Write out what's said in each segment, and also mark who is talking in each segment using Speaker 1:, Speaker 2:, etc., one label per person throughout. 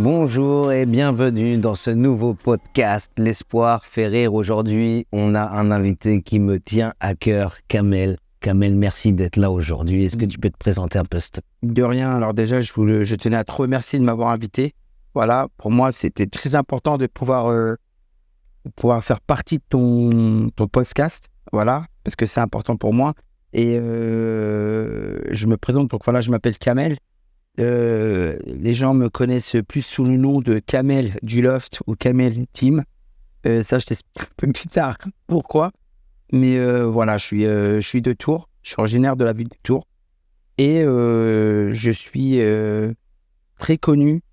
Speaker 1: Bonjour et bienvenue dans ce nouveau podcast L'Espoir fait rire. Aujourd'hui, on a un invité qui me tient à cœur, Kamel. Kamel, merci d'être là aujourd'hui. Est-ce que tu peux te présenter un peu?
Speaker 2: De rien. Alors déjà, je tenais à te remercier de m'avoir invité. Voilà, pour moi, c'était très important de pouvoir faire partie de ton podcast. Voilà, parce que c'est important pour moi. Et je me présente, donc voilà, je m'appelle Kamel. Les gens me connaissent plus sous le nom de Kamel du Loft ou Kamel Team. Ça, je t'explique un peu plus tard pourquoi. Mais voilà, je suis de Tours. Je suis originaire de la ville de Tours. Et je suis très connu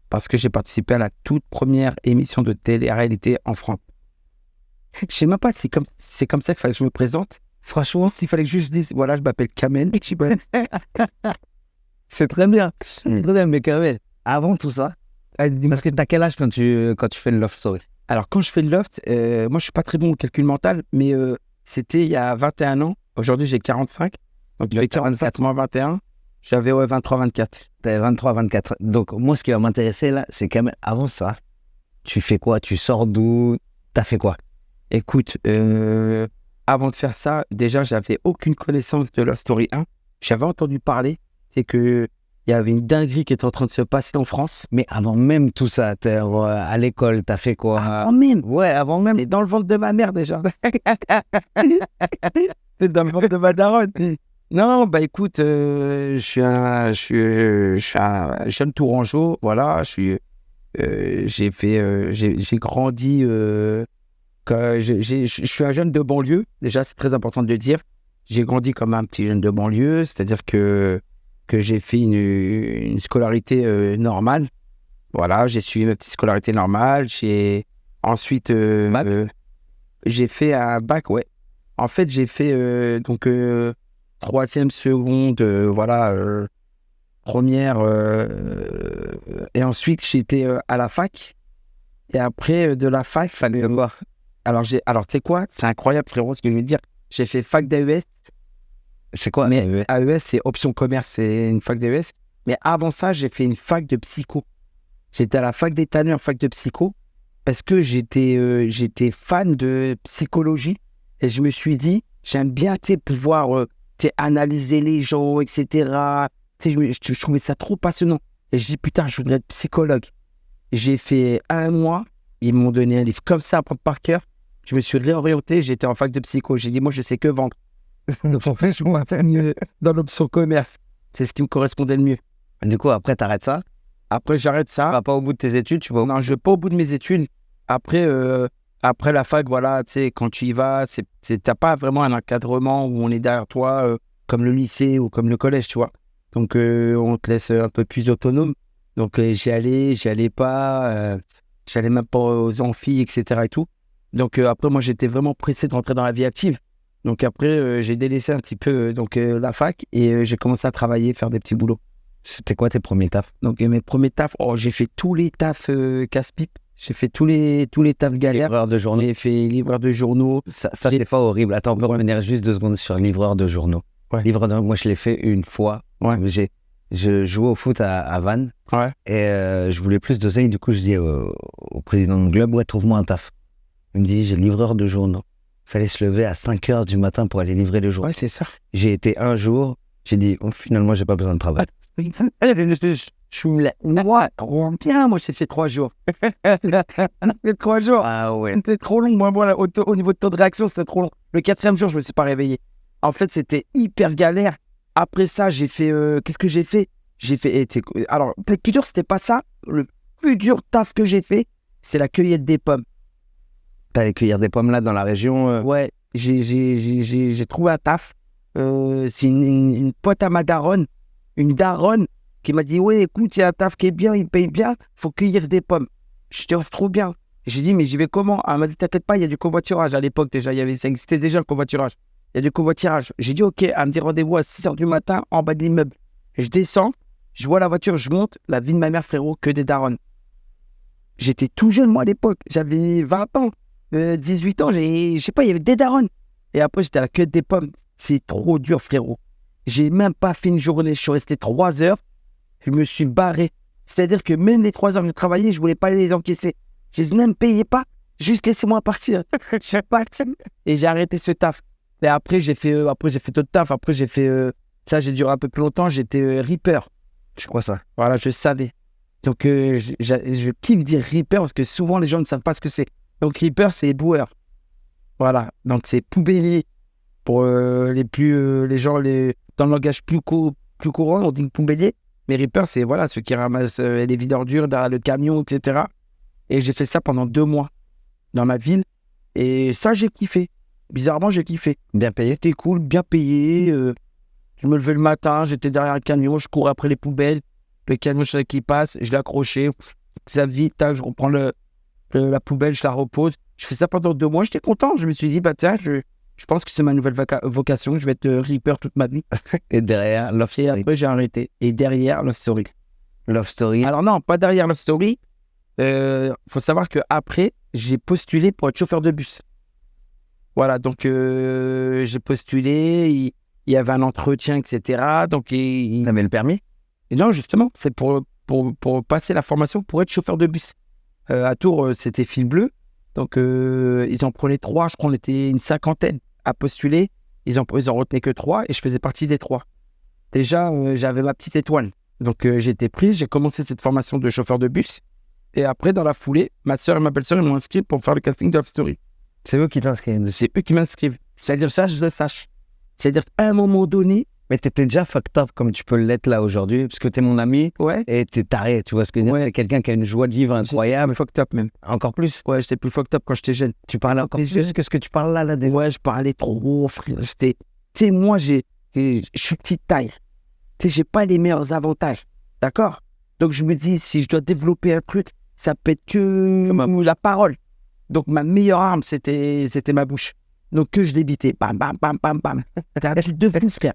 Speaker 2: parce que j'ai participé à la toute première émission de télé-réalité en France. Je sais même pas si c'est comme ça qu'il fallait que je me présente. Franchement, s'il fallait que je dise, voilà, je m'appelle Kamel.
Speaker 1: C'est très bien. Très bien, mais Kamel, avant tout ça, parce que t'as quel âge quand tu fais le Love Story?
Speaker 2: Alors, quand je fais le Loft, moi, je suis pas très bon au calcul mental, mais c'était il y a 21 ans. Aujourd'hui, j'ai 45. Donc, il y a 44 moins 21. J'avais 23-24.
Speaker 1: T'avais 23-24. Donc, moi, ce qui va m'intéresser là, c'est Kamel, avant ça, tu fais quoi? Tu sors d'où? T'as fait quoi?
Speaker 2: Écoute, avant de faire ça, déjà, j'avais aucune connaissance de Love Story 1. J'avais entendu parler, c'est que il y avait une dinguerie qui était en train de se passer en France.
Speaker 1: Mais avant même tout ça, t'es à l'école, t'as fait quoi?
Speaker 2: Avant même?
Speaker 1: Ouais, avant même.
Speaker 2: T'es dans le ventre de ma mère déjà. T'es dans le ventre de ma daronne. Non, bah écoute, je suis un jeune Tourangeau, voilà. J'ai grandi. Je suis un jeune de banlieue. Déjà, c'est très important de le dire. J'ai grandi comme un petit jeune de banlieue, c'est-à-dire que j'ai fait une scolarité normale. Voilà, j'ai suivi ma petite scolarité normale. Ensuite, j'ai fait un bac, ouais. En fait, j'ai fait troisième, seconde, première. Et ensuite, j'étais à la fac. Et après, de la fac, fallait voir. Alors, tu sais quoi? C'est incroyable, frérot, ce que je veux dire. J'ai fait fac d'AES.
Speaker 1: C'est quoi?
Speaker 2: Mais AES, c'est option commerce, c'est une fac d'AES. Mais avant ça, j'ai fait une fac de psycho. J'étais à la fac des tanneurs, fac de psycho, parce que j'étais fan de psychologie. Et je me suis dit, j'aime bien pouvoir analyser les gens, etc. Je trouvais ça trop passionnant. Et je dis, putain, je voudrais être psychologue. J'ai fait un mois, ils m'ont donné un livre comme ça à prendre par cœur. Je me suis réorienté, j'étais en fac de psycho. J'ai dit, moi, je sais que vendre. Donc, en fait, je vais faire mieux dans l'option commerce. C'est ce qui me correspondait le mieux.
Speaker 1: Du coup, après, t'arrêtes ça?
Speaker 2: Après, j'arrête ça.
Speaker 1: Tu vas pas au bout de tes études, tu vas
Speaker 2: Non, je vais pas au bout de mes études. Après la fac, voilà, tu sais, quand tu y vas, t'as pas vraiment un encadrement où on est derrière toi, comme le lycée ou comme le collège, tu vois. Donc, on te laisse un peu plus autonome. Donc, j'y allais pas, j'allais même pas aux amphis, etc. et tout. Donc, après, moi, j'étais vraiment pressé de rentrer dans la vie active. Donc, après, j'ai délaissé un petit peu la fac et j'ai commencé à travailler, faire des petits boulots.
Speaker 1: C'était quoi tes premiers tafs?
Speaker 2: Donc, mes premiers tafs, j'ai fait tous les tafs casse-pipe. J'ai fait tous les tafs galères.
Speaker 1: Livreur de journaux.
Speaker 2: J'ai fait livreur de journaux.
Speaker 1: Ça c'est pas horrible. Attends, on peut revenir juste 2 secondes sur livreur de journaux.
Speaker 2: Ouais.
Speaker 1: Moi, je l'ai fait une fois.
Speaker 2: Ouais.
Speaker 1: Je jouais au foot à Vannes.
Speaker 2: Ouais.
Speaker 1: Et je voulais plus d'oseille. Du coup, je dis au président du club, ouais, trouve-moi un taf. Il me dit, j'ai livreur de journaux. Fallait se lever à 5h du matin pour aller livrer les journaux.
Speaker 2: Ouais, c'est ça.
Speaker 1: J'ai été un jour, j'ai dit, finalement, j'ai pas besoin de travail.
Speaker 2: Je suis bien, moi, j'ai fait 3 jours. Fait 3 jours.
Speaker 1: Ah ouais.
Speaker 2: C'était trop long. Moi, au niveau de taux de réaction, c'était trop long. Le 4e jour, je me suis pas réveillé. En fait, c'était hyper galère. Après ça, j'ai fait... qu'est-ce que j'ai fait? Alors, le plus dur, c'était pas ça. Le plus dur taf que j'ai fait, c'est la cueillette des pommes.
Speaker 1: T'allais cueillir des pommes là dans la région
Speaker 2: Ouais, j'ai trouvé un taf. C'est une pote à ma daronne, une daronne qui m'a dit, ouais, écoute, il y a un taf qui est bien, il paye bien, faut cueillir des pommes. Je te trop bien. J'ai dit, mais j'y vais comment? Elle m'a dit, t'inquiète pas, il y a du covoiturage. À l'époque, déjà, ça existait déjà le covoiturage. Il y a du covoiturage. J'ai dit, ok, elle me dit rendez-vous à 6h du matin en bas de l'immeuble. Je descends, je vois la voiture, je monte, la vie de ma mère, frérot, que des daronnes. J'étais tout jeune, moi, à l'époque. J'avais 20 ans, 18 ans, je sais pas, il y avait des daronnes. Et après, j'étais à la cueillette des pommes. C'est trop dur, frérot. J'ai même pas fait une journée. Je suis resté 3 heures. Je me suis barré. C'est-à-dire que même les 3 heures que je travaillais, je voulais pas les encaisser. J'ai dit, ne me payez pas, juste laissez-moi partir. Je suis parti. Et j'ai arrêté ce taf. Et après, j'ai fait d'autres taf. Après, ça, j'ai duré un peu plus longtemps. J'étais Reaper.
Speaker 1: C'est quoi ça?
Speaker 2: Voilà, je savais. Donc, je kiffe dire Reaper parce que souvent, les gens ne savent pas ce que c'est. Donc, Reaper, c'est éboueur. Voilà. Donc, c'est poubellier. Pour les gens, dans le langage plus courant, on dit poubellier. Mais Reaper, c'est voilà, ceux qui ramassent les vides ordures derrière le camion, etc. Et j'ai fait ça pendant 2 mois dans ma ville. Et ça, j'ai kiffé. Bizarrement, j'ai kiffé.
Speaker 1: Bien payé?
Speaker 2: C'était cool, bien payé. Je me levais le matin, j'étais derrière un camion, je courais après les poubelles. Le camion, je savais qu'il passe, je l'accrochais. Ça vite, tac, je reprends la poubelle, je la repose. Je fais ça pendant 2 mois, j'étais content. Je me suis dit, bah tiens, je pense que c'est ma nouvelle vocation. Je vais être Reaper toute ma vie.
Speaker 1: Et derrière, Love
Speaker 2: Et
Speaker 1: Story.
Speaker 2: après, j'ai arrêté. Et derrière, Love Story.
Speaker 1: Love Story.
Speaker 2: Alors non, pas derrière Love Story. Faut savoir qu'après, j'ai postulé pour être chauffeur de bus. Voilà, donc j'ai postulé, il y avait un entretien, etc. Donc,
Speaker 1: T'avais le permis?
Speaker 2: et non, justement, c'est pour passer la formation pour être chauffeur de bus. À Tours, c'était fil bleu. Donc, ils en prenaient 3, je crois qu'on était une 50aine à postuler. Ils en retenaient que 3 et je faisais partie des 3. Déjà, j'avais ma petite étoile. Donc, j'ai été pris, j'ai commencé cette formation de chauffeur de bus. Et après, dans la foulée, ma soeur et ma belle-sœur m'ont inscrit pour faire le casting de Love Story.
Speaker 1: C'est eux qui t'inscrivent.
Speaker 2: C'est eux qui m'inscrivent. C'est-à-dire ça, je le sache. C'est-à-dire qu'à un moment donné,
Speaker 1: Mais t'étais déjà fucked up comme tu peux l'être là aujourd'hui, parce que t'es mon ami
Speaker 2: ouais,
Speaker 1: et t'es taré, tu vois ce que je veux dire?
Speaker 2: Ouais.
Speaker 1: T'es quelqu'un qui a une joie de vivre incroyable.
Speaker 2: fucked up même.
Speaker 1: Encore plus.
Speaker 2: Ouais, j'étais plus fucked up quand j'étais jeune.
Speaker 1: Tu parlais encore
Speaker 2: T'es
Speaker 1: plus
Speaker 2: jeune.
Speaker 1: que ce que tu parles là déjà.
Speaker 2: Ouais, je parlais trop, frère. Tu sais, moi, je suis petite taille. Tu sais, j'ai pas les meilleurs avantages. D'accord? Donc, je me dis, si je dois développer un truc, ça peut être que la parole. Donc, ma meilleure arme, c'était ma bouche. Donc, que je débitais. Bam, bam, bam, bam, bam. C'était un truc de fou, frère.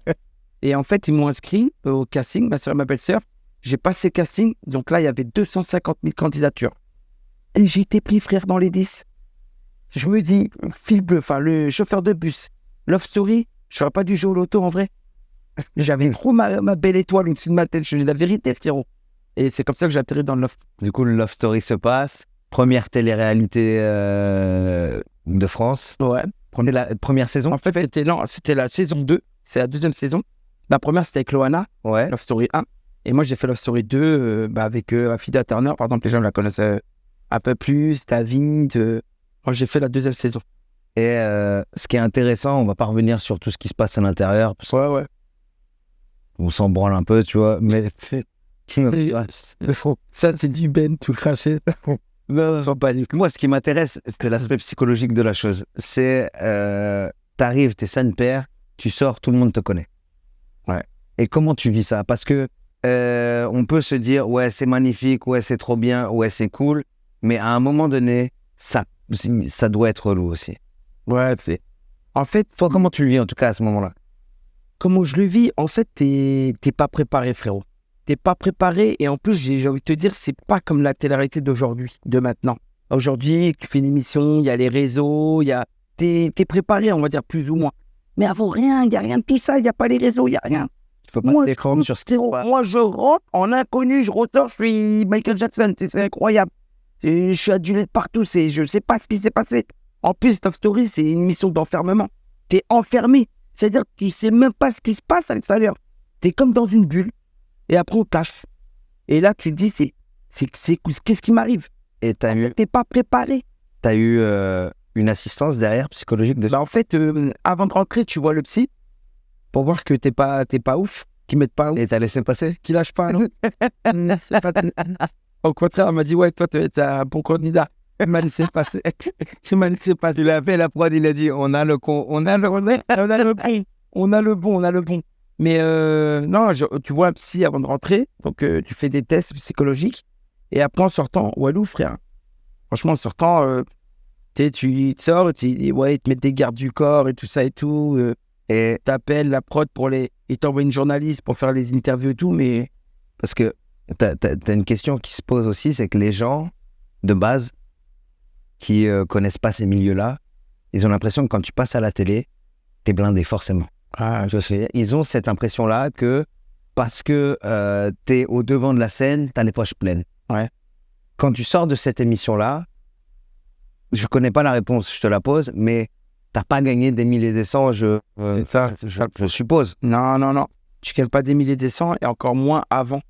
Speaker 2: Et en fait, ils m'ont inscrit au casting, ma soeur et ma belle-sœur. J'ai passé le casting. Donc là, il y avait 250 000 candidatures. Et j'ai été pris, frère, dans les 10. Je me dis, fil bleu, enfin, le chauffeur de bus, Love Story, je n'aurais pas dû jouer au loto en vrai. J'avais trop ma belle étoile au-dessus de ma tête. Je dis la vérité, frérot. Et c'est comme ça que j'ai atterri dans le Love.
Speaker 1: Du coup, le Love Story se passe. Première télé-réalité de France.
Speaker 2: Ouais.
Speaker 1: Première saison.
Speaker 2: En fait, c'était la saison 2. C'est la 2e saison. La première, c'était avec Loana,
Speaker 1: Ouais.
Speaker 2: Love Story 1. Et moi, j'ai fait Love Story 2 avec Afida Turner. Par exemple, les gens la connaissent un peu plus. David. Moi, j'ai fait la 2e saison.
Speaker 1: Et ce qui est intéressant, on va pas revenir sur tout ce qui se passe à l'intérieur, parce
Speaker 2: Ouais.
Speaker 1: qu'on s'en branle un peu, tu vois. Mais
Speaker 2: Ça, c'est du Ben, tout craché. Sans panique.
Speaker 1: moi, ce qui m'intéresse, c'est l'aspect psychologique de la chose. C'est, t'arrives, t'es saine père, tu sors, tout le monde te connaît.
Speaker 2: Ouais.
Speaker 1: Et comment tu vis ça? Parce que on peut se dire, ouais, c'est magnifique, ouais, c'est trop bien, ouais, c'est cool, mais à un moment donné, ça doit être relou aussi.
Speaker 2: Ouais, c'est... En fait,
Speaker 1: Toi, comment tu le vis en tout cas à ce moment-là?
Speaker 2: comment je le vis, en fait, t'es pas préparé, frérot. T'es pas préparé et en plus, j'ai envie de te dire, c'est pas comme la télé-réalité d'aujourd'hui, de maintenant. Aujourd'hui, tu fais une émission, il y a les réseaux, t'es préparé, on va dire, plus ou moins. Mais avant, rien, il n'y a rien de tout ça, il n'y a pas les réseaux, il n'y a rien.
Speaker 1: Tu peux pas
Speaker 2: Moi,
Speaker 1: te défendre sur ce qui se passe.
Speaker 2: Moi, je rentre en inconnu, je ressors, je suis Michael Jackson, c'est incroyable. Je suis adulé de partout, je ne sais pas ce qui s'est passé. En plus, Love Story, c'est une émission d'enfermement. T'es enfermé, c'est-à-dire que tu sais même pas ce qui se passe à l'extérieur. T'es comme dans une bulle, et après on te cache. Et là, tu te dis, qu'est-ce qui m'arrive?
Speaker 1: Et
Speaker 2: T'es pas préparé.
Speaker 1: t'as eu une assistance derrière, psychologique de...
Speaker 2: Bah, en fait, avant de rentrer, tu vois le psy, pour voir que t'es pas ouf, qu'ils mettent pas ouf.
Speaker 1: Et t'as laissé passer?
Speaker 2: Qui lâche pas, non? C'est pas... Au contraire, elle m'a dit, ouais, toi, t'es un bon candidat. Elle m'a laissé passer. Il m'a laissé passer.
Speaker 1: Il a fait la prod, il a dit, on a le con, on a le...
Speaker 2: On a le bon. Mais non, tu vois un psy avant de rentrer, donc tu fais des tests psychologiques, et après en sortant, walou, frère. Franchement, en sortant, tu sors, ouais, ils te mettent des gardes du corps et tout ça et tout.
Speaker 1: Et
Speaker 2: T'appelles la prod ils t'envoient une journaliste pour faire les interviews et tout, mais...
Speaker 1: parce que t'as une question qui se pose aussi, c'est que les gens, de base, qui connaissent pas ces milieux-là, ils ont l'impression que quand tu passes à la télé, t'es blindé forcément.
Speaker 2: Ah,
Speaker 1: Tu vois ce que je veux dire? Ils ont cette impression-là que parce que t'es au devant de la scène, t'as les poches pleines.
Speaker 2: Ouais.
Speaker 1: Quand tu sors de cette émission-là, je connais pas la réponse, je te la pose, mais t'as pas gagné des milliers des cents, je suppose.
Speaker 2: Non. Tu gagnes pas des milliers des cents et encore moins avant.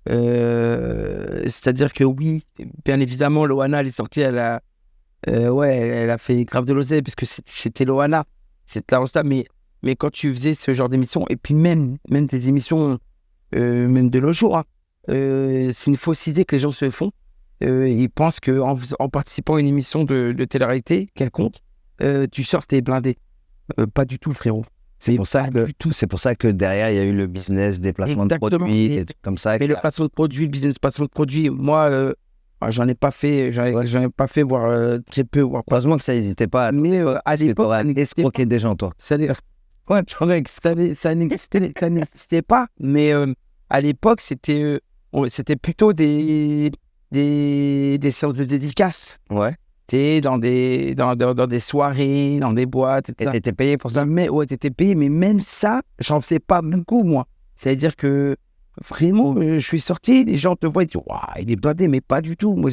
Speaker 2: C'est-à-dire que oui, bien évidemment, Loana, elle est sortie, elle a fait grave de l'oseille parce que c'était Loana, c'était la rosta, mais quand tu faisais ce genre d'émission, et puis même des émissions, même de nos jours, hein, c'est une fausse idée que les gens se font. Ils pensent qu'en participant à une émission de télé-réalité quelconque, tu sors tes blindés. Pas du tout, frérot.
Speaker 1: C'est pour ça que derrière, il y a eu le business des placements de produits, des trucs comme ça.
Speaker 2: Mais le placement de produits, le business placement de produits, moi, j'en ai pas fait, voire très peu.
Speaker 1: Heureusement que ça n'hésitait pas.
Speaker 2: Mais à l'époque,
Speaker 1: ça escroqué des gens, toi.
Speaker 2: Ça n'existait pas, mais à l'époque, c'était plutôt des séances de dédicaces.
Speaker 1: Ouais.
Speaker 2: T'es dans des soirées, dans des boîtes, etc.
Speaker 1: Et t'étais payé pour ça?
Speaker 2: Mais ouais, t'étais payé, mais même ça, j'en faisais pas beaucoup, moi. C'est-à-dire que vraiment, je suis sorti, les gens te voient et disent « Waouh, il est blindé », mais pas du tout. Moi,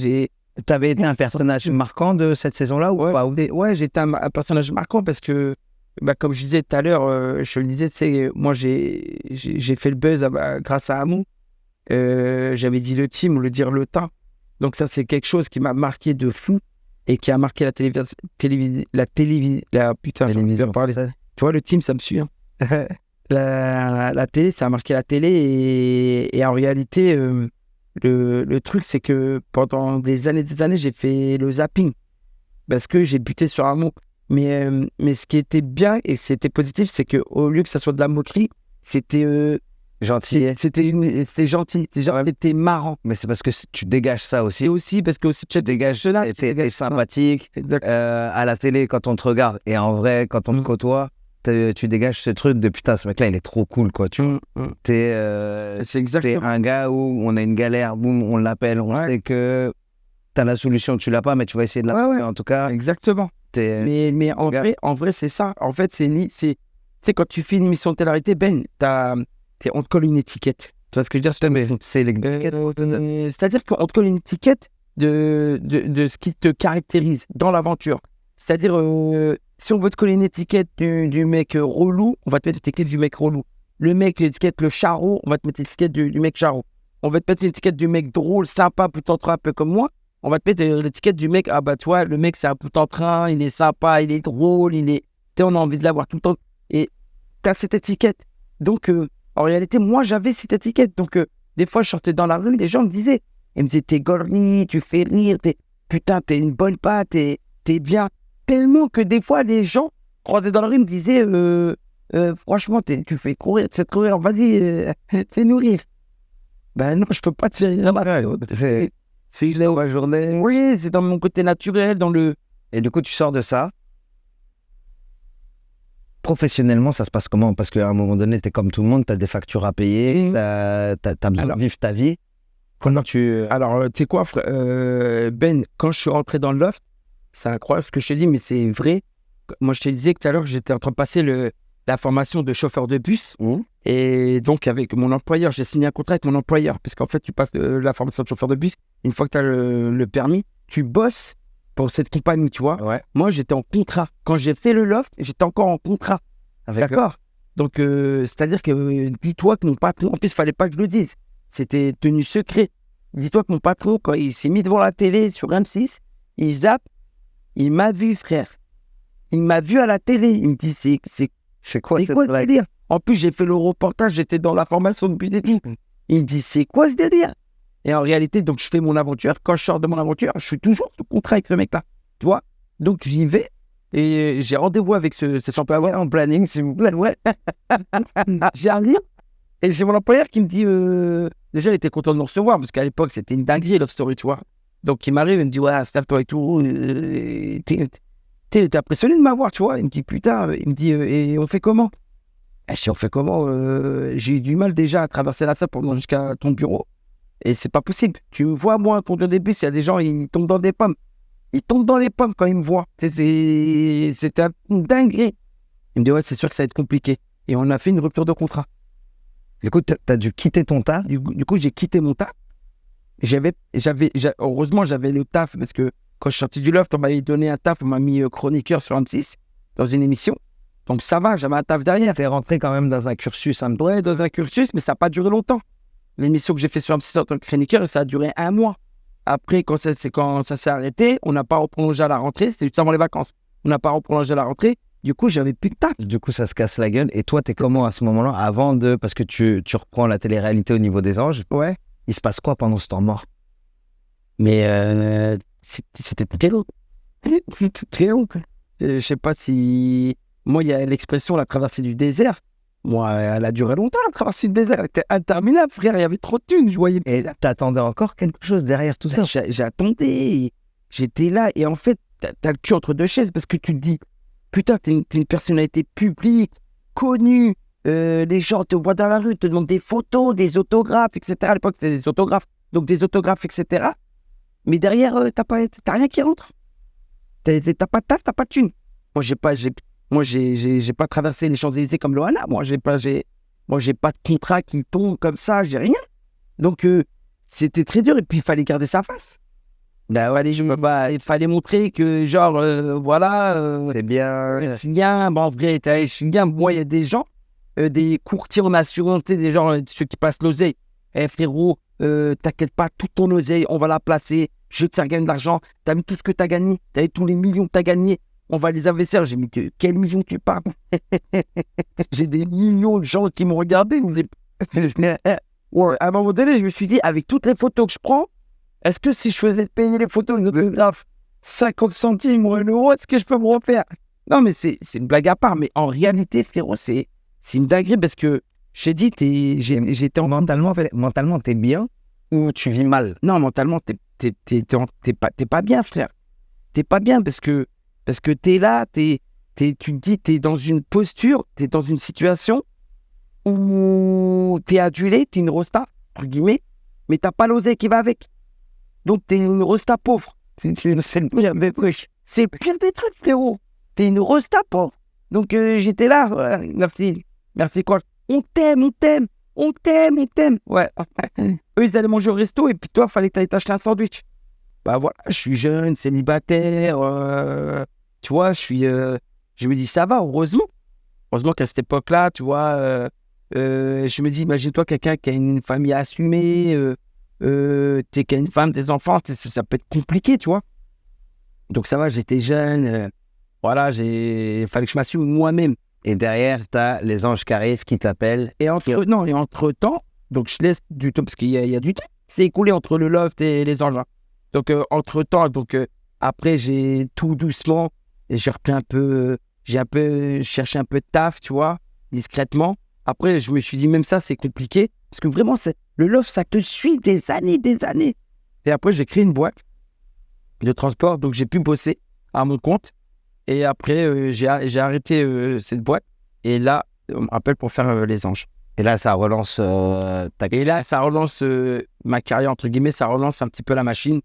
Speaker 1: T'avais été un personnage marquant de cette saison-là ou pas?
Speaker 2: Ouais, j'étais un personnage marquant parce que, comme je disais tout à l'heure, je le disais, tu sais, moi, j'ai fait le buzz grâce à Amou. J'avais dit le team, le dire le temps. Donc ça, c'est quelque chose qui m'a marqué de fou et qui a marqué la télévision. Putain, j'ai envie de parler. Tu vois, le team, ça me suit. Hein. La télé, ça a marqué la télé et en réalité, le truc, c'est que pendant des années, j'ai fait le zapping parce que j'ai buté sur un mot. Mais ce qui était bien et c'était positif, c'est qu'au lieu que ça soit de la moquerie, c'était
Speaker 1: gentil.
Speaker 2: C'était gentil. C'était marrant.
Speaker 1: Mais c'est parce que tu dégages ça aussi.
Speaker 2: Et aussi parce que aussi, tu dégages cela.
Speaker 1: T'es sympathique. À la télé, quand on te regarde, et en vrai, quand on te côtoie, tu dégages ce truc de putain, ce mec-là, il est trop cool, quoi. Tu vois. T'es un gars où on a une galère, boum, on l'appelle, on sait que t'as la solution, tu l'as pas, mais tu vas essayer de la trouver, en tout cas.
Speaker 2: Exactement. Mais en vrai, c'est ça. En fait, c'est quand tu fais une émission de télé-réalité, Ben, on te colle une étiquette. Tu vois ce que je veux dire?
Speaker 1: C'est l'étiquette.
Speaker 2: C'est-à-dire qu'on te colle une étiquette de ce qui te caractérise dans l'aventure. C'est-à-dire, si on veut te coller une étiquette du mec relou, on va te mettre l'étiquette du mec relou. Le mec, l'étiquette le charreau, on va te mettre l'étiquette du mec charreau. On va te mettre l'étiquette du mec drôle, sympa, putain-train, un peu comme moi. On va te mettre l'étiquette du mec, toi, le mec, c'est un putain-train, il est sympa, il est drôle, on a envie de l'avoir tout le temps. Et t'as cette étiquette. Donc, en réalité, moi, j'avais cette étiquette. Donc, des fois, je sortais dans la rue, les gens me disaient, ils me disaient, t'es gorni, tu fais rire, putain, t'es une bonne patte, t'es bien. Tellement que des fois, les gens, quand on était dans la rue, me disaient, franchement, tu fais courir, vas-y, fais-nous rire. Ben non, je peux pas te faire rire. C'est la journée. Oui, c'est dans mon côté naturel,
Speaker 1: Et du coup, tu sors de ça. Professionnellement, ça se passe comment? Parce qu'à un moment donné, tu es comme tout le monde, tu as des factures à payer, tu as besoin de vivre ta vie. Comment tu...
Speaker 2: Alors, tu sais quoi, Ben, quand je suis rentré dans le loft, c'est incroyable ce que je te dis, mais c'est vrai. Moi, je te disais que tout à l'heure, j'étais en train de passer la formation de chauffeur de bus. Et donc, avec mon employeur, j'ai signé un contrat avec mon employeur. Parce qu'en fait, tu passes la formation de chauffeur de bus. Une fois que tu as le permis, tu bosses pour cette compagnie, tu vois.
Speaker 1: Ouais.
Speaker 2: Moi, j'étais en contrat. Quand j'ai fait le loft, j'étais encore en contrat. D'accord. Donc, c'est-à-dire que dis-toi que mon patron, en plus, il ne fallait pas que je le dise. C'était tenu secret. Dis-toi que mon patron, quand il s'est mis devant la télé sur M6, il zappe, il m'a vu, frère. Il m'a vu à la télé. Il me dit, c'est quoi ce délire? En plus, j'ai fait le reportage, j'étais dans la formation depuis des début. Il me dit, c'est quoi ce délire? Et en réalité, donc, je fais mon aventure. Quand je sors de mon aventure, je suis toujours sous contrat avec ce mec-là. Tu vois? Donc, j'y vais. Et j'ai rendez-vous avec cet employeur en planning, s'il vous plaît. Ouais. J'arrive. Et j'ai mon employeur qui me dit... Déjà, il était content de me recevoir, parce qu'à l'époque, c'était une dinguerie, Love Story, tu vois. Donc, il m'arrive, il me dit, ouais, staff-toi et tout. T'es impressionné de m'avoir, tu vois. Il me dit, putain, il me dit, et on fait comment? Je dis, on fait comment? J'ai eu du mal déjà à traverser la salle pour venir jusqu'à ton bureau. Et c'est pas possible. Tu me vois, moi, conduire des bus, il y a des gens, ils tombent dans des pommes. Ils tombent dans les pommes quand ils me voient. C'était une dinguerie. Il me dit, ouais, c'est sûr que ça va être compliqué. Et on a fait une rupture de contrat.
Speaker 1: Du coup, t'as dû quitter ton taf.
Speaker 2: Du coup, j'ai quitté mon taf. Heureusement, j'avais le taf parce que quand je suis sorti du loft, on m'avait donné un taf, on m'a mis chroniqueur sur M6 dans une émission. Donc ça va, j'avais un taf derrière.
Speaker 1: T'es rentré quand même dans un cursus un peu.
Speaker 2: Ouais, dans un cursus, mais ça n'a pas duré longtemps. L'émission que j'ai fait sur M6 en tant que chroniqueur, ça a duré 1 mois. Après, quand ça s'est arrêté, on n'a pas reprolongé à la rentrée. C'était juste avant les vacances. On n'a pas reprolongé à la rentrée. Du coup, j'avais plus de taf.
Speaker 1: Du coup, ça se casse la gueule. Et toi, t'es comment à ce moment-là, parce que tu reprends la télé-réalité au niveau des anges.
Speaker 2: Ouais.
Speaker 1: Il se passe quoi pendant ce temps mort?
Speaker 2: Mais c'était très long. C'était très long. Je sais pas si... Moi, il y a l'expression la traversée du désert. Moi, elle a duré longtemps, la traversée du désert. Elle était interminable, frère. Il y avait trop de thunes. Je voyais...
Speaker 1: Et t'attendais encore quelque chose derrière tout ça?
Speaker 2: J'attendais. J'étais là. Et en fait, t'as le cul entre deux chaises parce que tu te dis, putain, t'es une personnalité publique, connue. Les gens te voient dans la rue, te demandent des photos, des autographes, etc. À l'époque, c'était des autographes. Donc, des autographes, etc. Mais derrière, t'as rien qui rentre. T'as pas de taf, t'as pas de thunes. Moi, j'ai pas traversé les Champs-Élysées comme Loana. Moi, j'ai pas de contrat qui tombe comme ça, j'ai rien. Donc, c'était très dur. Et puis, il fallait garder sa face. Il fallait montrer que, genre, voilà.
Speaker 1: C'est bien.
Speaker 2: Je suis bien. Bon, en vrai, je suis bien. Moi, il y a des gens, des courtiers en assurance, des gens, ceux qui passent l'oseille. Frérot, t'inquiète pas, toute ton oseille, on va la placer. Je vais te faire gagner de l'argent. T'as vu tout ce que t'as gagné? T'as vu tous les millions que t'as gagnés? On va les investir. J'ai mis quels millions tu parles? J'ai des millions de gens qui me regardaient. Ouais, à un moment donné, je me suis dit, avec toutes les photos que je prends, est-ce que si je faisais payer les photos des autographes 50 centimes ou 1 euro, est-ce que je peux me refaire? Non, mais c'est une blague à part. Mais en réalité, frérot, c'est une dinguerie parce que j'ai dit, j'étais
Speaker 1: Mentalement, t'es bien ou tu vis mal?
Speaker 2: Non, mentalement, t'es pas bien, frère. T'es pas bien parce que t'es là, tu te dis, t'es dans une posture, t'es dans une situation où t'es adulé, t'es une rosta, entre guillemets, mais t'as pas l'oseille qui va avec. Donc t'es une rosta pauvre. C'est le pire des trucs. C'est le pire des trucs, frérot. T'es une rosta pauvre. Donc j'étais là, merci quoi. On t'aime. Ouais. Eux, ils allaient manger au resto et puis toi, fallait que t'ailles t'acheter un sandwich. Bah voilà, je suis jeune, célibataire, tu vois, je me dis, ça va, heureusement. Heureusement qu'à cette époque-là, tu vois, je me dis, imagine-toi quelqu'un qui a une famille assumée, qui a une femme, des enfants, ça peut être compliqué, tu vois. Donc ça va, j'étais jeune, voilà, il fallait que je m'assume moi-même.
Speaker 1: Et derrière, t'as les anges qui arrivent, qui t'appellent.
Speaker 2: Et entre-temps, donc je laisse du temps, parce qu'il y a du temps, c'est écoulé entre le loft et les anges. Hein. Donc, entre-temps, après, j'ai tout doucement, et j'ai cherché un peu de taf, tu vois, discrètement. Après, je me suis dit, même ça, c'est compliqué, parce que vraiment, le loft, ça te suit des années. Et après, j'ai créé une boîte de transport, donc j'ai pu bosser à mon compte. Et après, j'ai arrêté cette boîte, et là, on me rappelle pour faire les anges.
Speaker 1: Et là, ça relance
Speaker 2: ça relance ma carrière, entre guillemets, ça relance un petit peu la machine.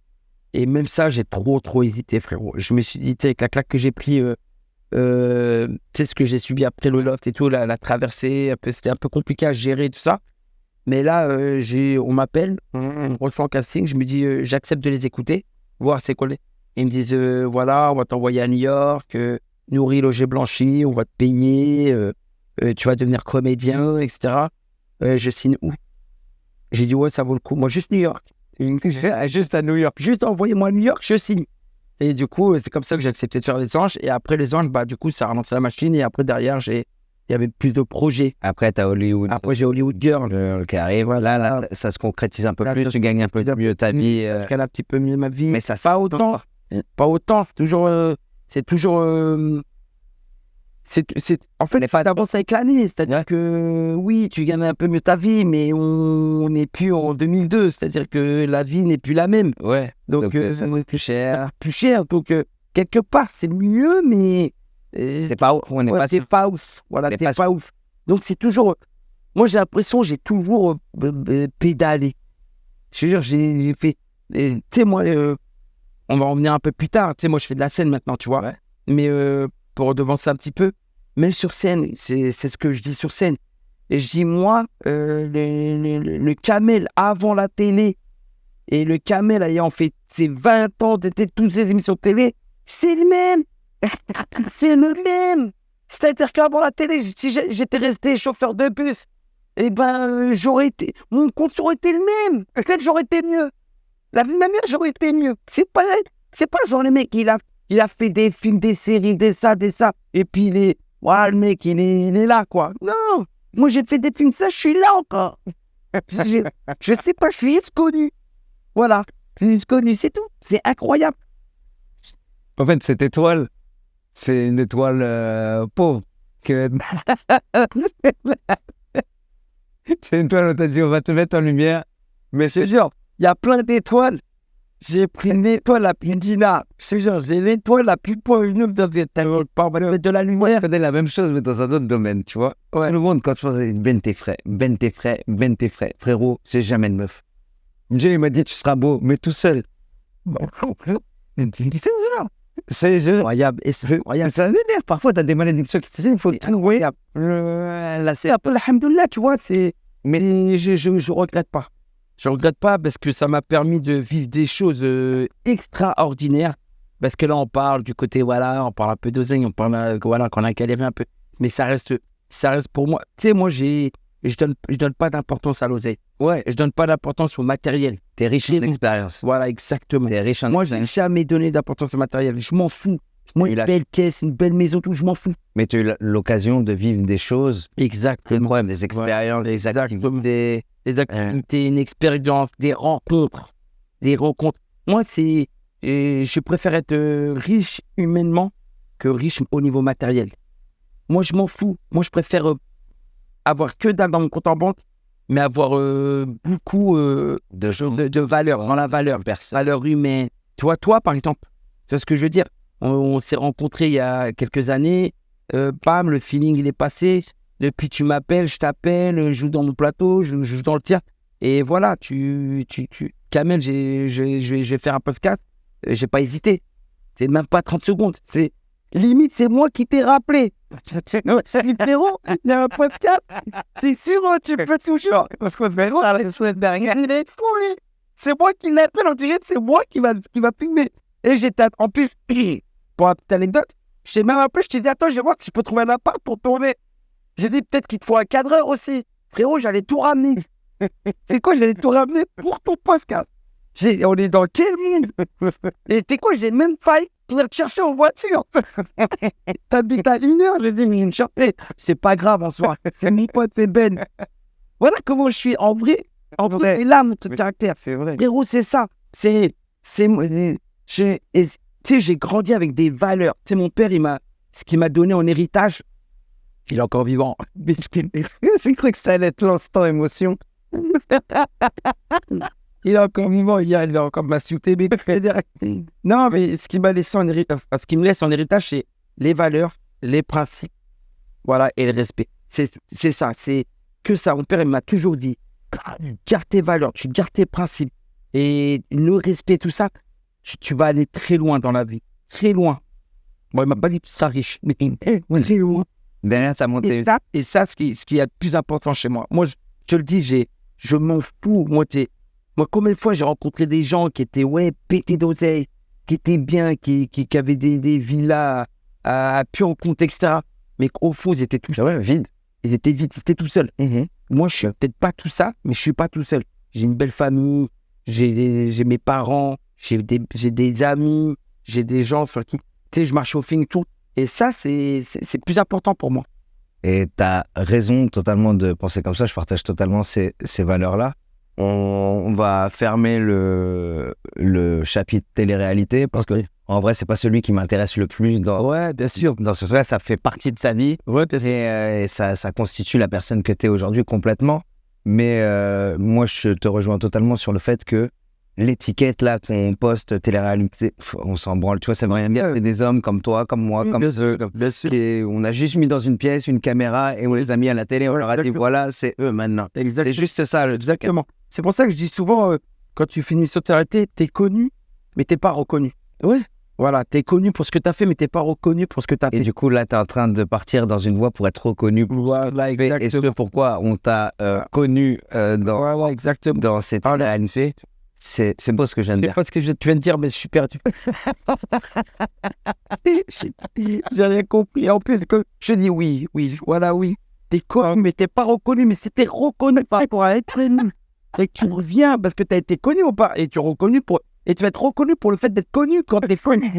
Speaker 2: Et même ça, j'ai trop hésité, frérot. Je me suis dit, tu sais, avec la claque que j'ai pris, tu sais, ce que j'ai subi après le loft et tout, la traversée, c'était un peu compliqué à gérer, tout ça. Mais là, on m'appelle, on reçoit un casting, je me dis, j'accepte de les écouter, voir c'est quoi. Ils me disent, voilà, on va t'envoyer à New York, nourri, logé, blanchi, on va te payer, tu vas devenir comédien, etc. Je signe où? J'ai dit, ouais, ça vaut le coup. Moi, juste New York. Juste à New York. Juste envoyez-moi à New York, je signe. Et du coup, c'est comme ça que j'ai accepté de faire les anges. Et après les anges, bah, du coup, ça a relancé la machine. Et après, derrière, il y avait plus de projets.
Speaker 1: Après, tu as Hollywood.
Speaker 2: Après, j'ai Hollywood Girl
Speaker 1: qui arrive. Là, ça se concrétise un peu plus. Tu gagnes un peu mieux ta vie.
Speaker 2: Je gagne un petit peu mieux ma vie.
Speaker 1: Mais ça
Speaker 2: pas autant. Pas autant. C'est toujours. En fait, t'avances avec l'année. C'est-à-dire que, oui, tu gagnes un peu mieux ta vie, mais on n'est plus en 2002. C'est-à-dire que la vie n'est plus la même.
Speaker 1: Ouais.
Speaker 2: Donc ça coûte plus cher. Plus cher. Donc, quelque part, c'est mieux, mais...
Speaker 1: c'est pas ouf.
Speaker 2: C'est pas ouf. Voilà, c'est pas ouf. Donc, c'est toujours... Moi, j'ai l'impression que j'ai toujours pédalé. Je te jure, j'ai fait... Tu sais, moi, on va en venir un peu plus tard. Tu sais, moi, je fais de la scène maintenant, tu vois. Ouais. Mais... pour redevancer un petit peu, même sur scène, c'est ce que je dis sur scène. Et je dis, moi, le Kamel avant la télé et le Kamel ayant fait ses 20 ans, toutes ces émissions de télé, c'est le même. C'est le même. C'est-à-dire qu'avant la télé, si j'étais resté chauffeur de bus, eh ben, mon compte aurait été le même. Peut-être j'aurais été mieux. La vie de ma mère, j'aurais été mieux. C'est pas genre le mec, il a fait des films, des séries, des ça. Et puis le mec, il est là, quoi. Non. Moi, j'ai fait des films, ça, je suis là encore. Je sais pas, je suis juste connu. Voilà. Je suis juste connu, c'est tout. C'est incroyable.
Speaker 1: En fait, cette étoile, c'est une étoile pauvre. C'est une étoile où t'as dit, on va te mettre en lumière.
Speaker 2: Mais c'est genre, il y a plein d'étoiles. J'ai pris l'étoile la plus dina. C'est genre, j'ai l'étoile la plus poignante. T'inquiète pas, on va te mettre de la lumière.
Speaker 1: Je connais la même chose, mais dans un autre domaine, tu vois.
Speaker 2: Ouais.
Speaker 1: Tout le monde, quand tu penses, Ben tes frères. Frérot, c'est jamais de meuf. Dieu, il m'a dit, tu seras beau, mais tout seul. C'est incroyable. Et c'est incroyable. C'est un délire. Parfois, t'as des malédictions qui se disent, il faut trouver.
Speaker 2: Là, c'est un peu alhamdoulilah, tu vois. Mais je regrette pas. Je regrette pas parce que ça m'a permis de vivre des choses extraordinaires. Parce que là, on parle du côté, voilà, on parle un peu d'oseille, on parle, voilà, qu'on a galéré un peu. Mais ça reste pour moi. Tu sais, moi, je donne pas d'importance à l'oseille. Ouais, je donne pas d'importance au matériel.
Speaker 1: T'es riche en expérience.
Speaker 2: Voilà, exactement.
Speaker 1: T'es riche en
Speaker 2: Moi, je n'ai jamais donné d'importance au matériel. Je m'en fous. Moi, une belle caisse, une belle maison, tout, je m'en fous.
Speaker 1: Mais tu as eu l'occasion de vivre des choses.
Speaker 2: Exactement.
Speaker 1: Des expériences, des activités.
Speaker 2: Des activités, une expérience, des rencontres. Moi, je préfère être riche humainement que riche au niveau matériel. Moi, je m'en fous. Moi, je préfère avoir que dalle dans mon compte en banque, mais avoir beaucoup de valeur, dans la valeur humaine. Toi, par exemple, c'est ce que je veux dire. On s'est rencontrés il y a quelques années. Bam, le feeling, il est passé. Depuis, tu m'appelles, je t'appelle, je joue dans mon plateau, je joue dans le tien. Et voilà, Kamel, je vais faire un podcast. J'ai pas hésité. C'est même pas 30 secondes. Limite, c'est moi qui t'ai rappelé. Frérot, il y a un podcast. T'es sûr, tu peux toujours. Parce que frérot, la semaine dernière, il est fou, lui. C'est moi qui l'appelle, on dirait que c'est moi qui va filmer. Et j'étais, en plus, pour une petite anecdote, je t'ai même appelé, je t'ai dit, attends, je vais voir si je peux trouver un appart pour tourner. J'ai dit, peut-être qu'il te faut un cadreur aussi. Frérot, j'allais tout ramener. C'est quoi, j'allais tout ramener pour ton podcast. On est dans quel monde? Et c'est quoi, j'ai même failli venir te chercher en voiture. T'habites à 1 heure, j'ai dit, mais me chercher. C'est pas grave en soi. C'est mon pote, c'est Ben. Voilà comment je suis en vrai. En vrai, là, mon caractère. C'est vrai. Frérot, c'est ça. Tu sais, j'ai grandi avec des valeurs. Tu sais, mon père, ce qu'il m'a donné en héritage, il est encore vivant.
Speaker 1: Je crois que ça allait être l'instant émotion.
Speaker 2: Il est encore vivant, il va encore m'insulter. Non, mais ce qui me laisse en héritage, c'est les valeurs, les principes, voilà, et le respect. C'est ça, c'est que ça. Mon père, il m'a toujours dit, garde tes valeurs, tu gardes tes principes. Et le respect, tout ça, tu vas aller très loin dans la vie. Très loin. Bon, il m'a pas dit ça riche, mais très loin.
Speaker 1: Derrière, ça monte.
Speaker 2: Et ça, ce qui est le plus important chez moi. Moi, je te le dis, je m'en fous. Moi, combien de fois j'ai rencontré des gens qui étaient, pétés d'oseille, qui étaient bien, qui avaient des villas à puer en compte, etc. Mais qu'au fond, ils étaient tous vides. Ils étaient vides, ils étaient tout seuls. Moi, je suis peut-être pas tout ça, mais je suis pas tout seul. J'ai une belle famille, j'ai mes parents, j'ai des amis, j'ai des gens sur qui, tu sais, je marche au feeling, tout. Et ça, c'est plus important pour moi.
Speaker 1: Et tu as raison totalement de penser comme ça. Je partage totalement ces valeurs-là. On va fermer le chapitre télé-réalité parce que en vrai, c'est pas celui qui m'intéresse le plus.
Speaker 2: Ouais, bien sûr.
Speaker 1: Dans ce sens-là, ça fait partie de sa vie.
Speaker 2: Ouais, bien sûr.
Speaker 1: Et ça constitue la personne que tu es aujourd'hui complètement. Mais moi, je te rejoins totalement sur le fait que l'étiquette là qu'on poste télé-réalité, on s'en branle, tu vois, ça veut rien dire. C'est des hommes comme toi, comme moi, comme eux.
Speaker 2: Bien sûr.
Speaker 1: Et on a juste mis dans une pièce une caméra et on les a mis à la télé. On leur a dit voilà, c'est eux maintenant.
Speaker 2: Exactement.
Speaker 1: C'est juste ça.
Speaker 2: Exactement. C'est pour ça que je dis souvent, quand tu fais une émission de télé-réalité, t'es connu, mais t'es pas reconnu.
Speaker 1: Ouais.
Speaker 2: Voilà, t'es connu pour ce que t'as fait, mais t'es pas reconnu pour ce que t'as
Speaker 1: Et
Speaker 2: fait.
Speaker 1: du coup, là, tu es en train de partir dans une voie pour être reconnu.
Speaker 2: Voilà,
Speaker 1: Et ce
Speaker 2: exactement.
Speaker 1: pourquoi on t'a connu
Speaker 2: Voilà, exactement.
Speaker 1: dans cette
Speaker 2: Voilà.
Speaker 1: réalité, c'est beau ce que je viens de
Speaker 2: Je sais
Speaker 1: dire.
Speaker 2: pas ce que tu viens de dire, mais je suis perdu. J'ai rien compris. En plus, que je dis oui, voilà, oui. T'es connu, mais t'es pas reconnu, mais c'était reconnu par rapport à être connu. Et que tu reviens parce que t'as été connu ou pas, et tu es reconnu pour. Et tu vas être reconnu pour le fait d'être connu quand t'es connu.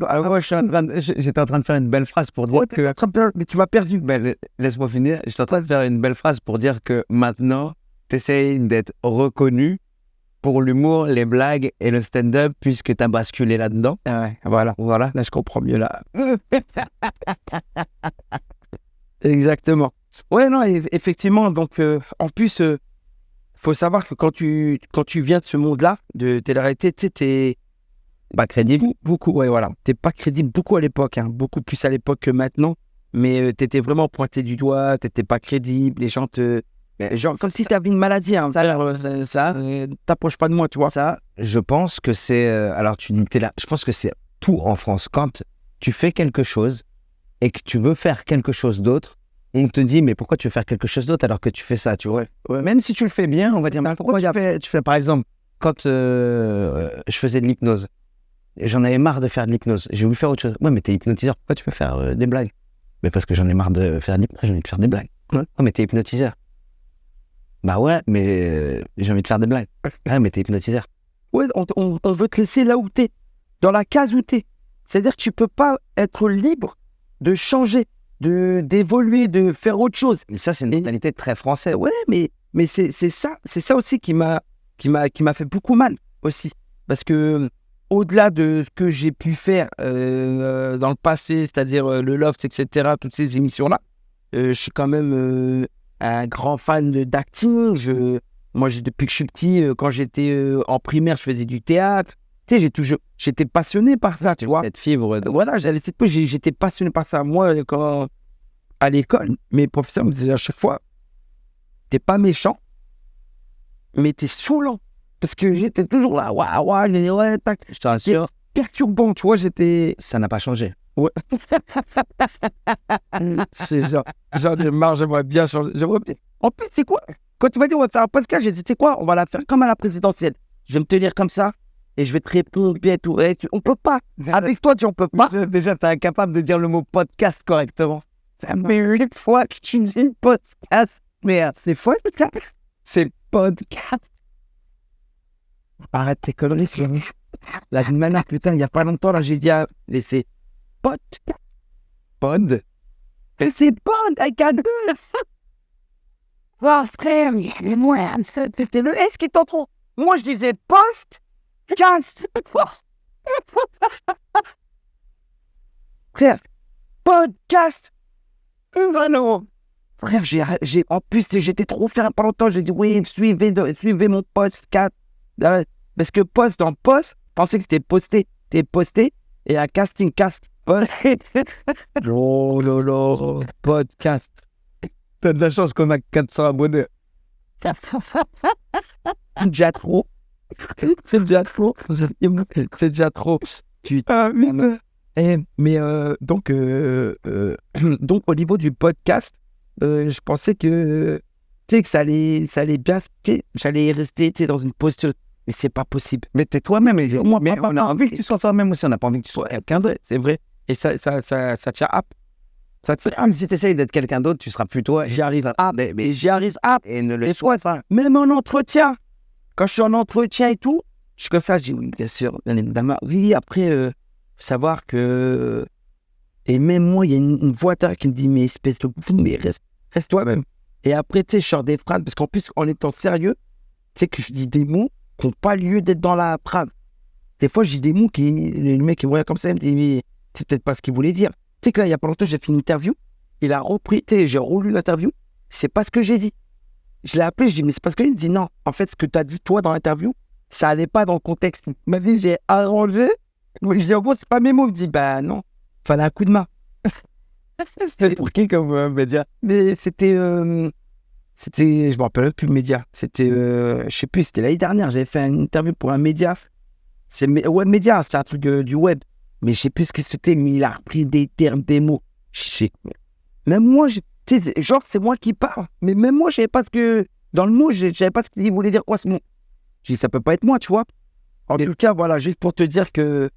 Speaker 1: Alors moi, j'étais en train de faire une belle phrase pour dire que...
Speaker 2: Mais tu m'as perdu.
Speaker 1: Ben, laisse-moi finir. J'étais en train de faire une belle phrase pour dire que maintenant, tu essayes d'être reconnu pour l'humour, les blagues et le stand-up puisque tu as basculé là-dedans.
Speaker 2: Ouais, voilà.
Speaker 1: Voilà.
Speaker 2: Là, je comprends mieux, là. Exactement. Ouais, non, effectivement. Donc, en plus, faut savoir que quand tu viens de ce monde-là, de télé-réalité, tu sais, t'es
Speaker 1: Pas crédible.
Speaker 2: beaucoup, ouais, voilà. T'es pas crédible beaucoup à l'époque, hein, beaucoup plus à l'époque que maintenant. Mais t'étais vraiment pointé du doigt, t'étais pas crédible. Les gens genre, comme si t'avais une maladie, hein. T'approches pas de moi, tu vois.
Speaker 1: Ça, je pense que c'est... alors, tu dis, t'es là. Je pense que c'est tout en France. Quand tu fais quelque chose et que tu veux faire quelque chose d'autre, on te dit, mais pourquoi tu veux faire quelque chose d'autre alors que tu fais ça, tu vois.
Speaker 2: Ouais.
Speaker 1: Même si tu le fais bien, on va dire, mais pourquoi tu fais, par exemple, quand je faisais de l'hypnose, et j'en avais marre de faire de l'hypnose, j'ai voulu faire autre chose. Ouais, mais t'es hypnotiseur, pourquoi tu veux faire des blagues? Mais parce que j'en ai marre de faire de l'hypnose, j'ai envie de faire des blagues. Ouais, mais t'es hypnotiseur. Bah ouais, mais j'ai envie de faire des blagues. Ouais, mais t'es hypnotiseur.
Speaker 2: Ouais, on veut te laisser là où t'es, dans la case où t'es. C'est-à-dire que tu peux pas être libre de changer, d'évoluer, de faire autre chose.
Speaker 1: Et ça, c'est une mentalité très française.
Speaker 2: Ouais, mais c'est ça aussi qui m'a fait beaucoup mal aussi. Parce que au-delà de ce que j'ai pu faire dans le passé, c'est-à-dire le Loft, etc., toutes ces émissions-là, je suis quand même un grand fan d'acting. Moi, depuis que je suis petit, quand j'étais en primaire, je faisais du théâtre. Tu sais, j'étais passionné par ça, tu vois.
Speaker 1: Cette fibre.
Speaker 2: Voilà, j'étais passionné par ça. Moi, quand à l'école, mes professeurs me disaient à chaque fois, t'es pas méchant, mais t'es saoulant. Parce que j'étais toujours là, ouais, tac.
Speaker 1: Je te rassure.
Speaker 2: Perturbant, tu vois, j'étais...
Speaker 1: Ça n'a pas changé.
Speaker 2: Ouais. J'en ai marre, j'aimerais bien changer. En plus, c'est quoi? Quand tu m'as dit on va faire un podcast, j'ai dit, c'est quoi? On va la faire comme à la présidentielle. Je vais me tenir comme ça et je vais te répondre bien tout. On peut pas. Avec toi, on peut pas.
Speaker 1: Déjà, t'es incapable de dire le mot podcast correctement. Ça fait 8 fois que tu dis podcast. Merde, c'est faux, c'est podcast.
Speaker 2: Arrête tes conneries, c'est vrai. La manière, putain, il y a pas longtemps, là, j'ai dit à laisser podcast.
Speaker 1: Pod.
Speaker 2: Mais c'est pod, I can do it. Oh, frère, moi, c'était le S qui est trop. Moi, je disais podcast. Frère, podcast. Non. Frère, en plus, j'étais trop fier pas longtemps. J'ai dit, oui, suivez mon podcast. Parce que post dans post, je pensais que c'était posté. T'es posté et un casting cast. Oh là là, podcast.
Speaker 1: T'as de la chance qu'on a 400 abonnés.
Speaker 2: C'est déjà trop. C'est déjà trop. C'est déjà trop. Putain. Mais donc au niveau du podcast, je pensais que tu sais que ça allait bien, j'allais rester dans une posture, mais c'est pas possible.
Speaker 1: Mais t'es toi-même,
Speaker 2: Moi,
Speaker 1: mais on a envie que tu sois toi-même aussi, on n'a pas envie que tu sois quelqu'un d'autre.
Speaker 2: C'est vrai. Et ça tient à. Ça tient
Speaker 1: Même si tu essayes d'être quelqu'un d'autre, tu seras plus toi.
Speaker 2: J'y arrive à. Mais j'y arrive à.
Speaker 1: Et ne le
Speaker 2: Et
Speaker 1: sois pas.
Speaker 2: Même en entretien. Quand je suis en entretien et tout, je suis comme ça, je dis oui, bien sûr, bien évidemment. Oui, après, savoir que. Et même moi, il y a une voix intérieure qui me dit, mais espèce de fou, mais reste toi-même. Et après, tu sais, je sors des phrases, parce qu'en plus, en étant sérieux, tu sais que je dis des mots qui n'ont pas lieu d'être dans la phrase. Des fois, je dis des mots qui, le mec, il me regarde comme ça, il me dit, mais c'est peut-être pas ce qu'il voulait dire. Tu sais que là, il y a pas longtemps, j'ai fait une interview, il a repris, tu sais, j'ai relu l'interview, c'est pas ce que j'ai dit. Je l'ai appelé, je dis, mais c'est parce qu'il me dit, non, en fait, ce que tu as dit, toi, dans l'interview, ça allait pas dans le contexte. Il m'a dit, j'ai arrangé. Je dis, en gros, c'est pas mes mots. Il me dit, bah non, fallait un coup de main.
Speaker 1: C'était pour qui comme média?
Speaker 2: Mais c'était, je me rappelle plus le média. C'était, je sais plus, c'était l'année dernière. J'avais fait une interview pour un média. C'est Web Média, c'était un truc du web. mais je sais plus ce que c'était, mais il a repris des termes, des mots. Même moi, tu sais, genre, c'est moi qui parle, mais même moi, je savais pas ce que, dans le mot, je savais pas ce qu'il voulait dire quoi ce mot. J'ai dit, ça peut pas être moi, tu vois. En tout cas, voilà, juste pour te dire que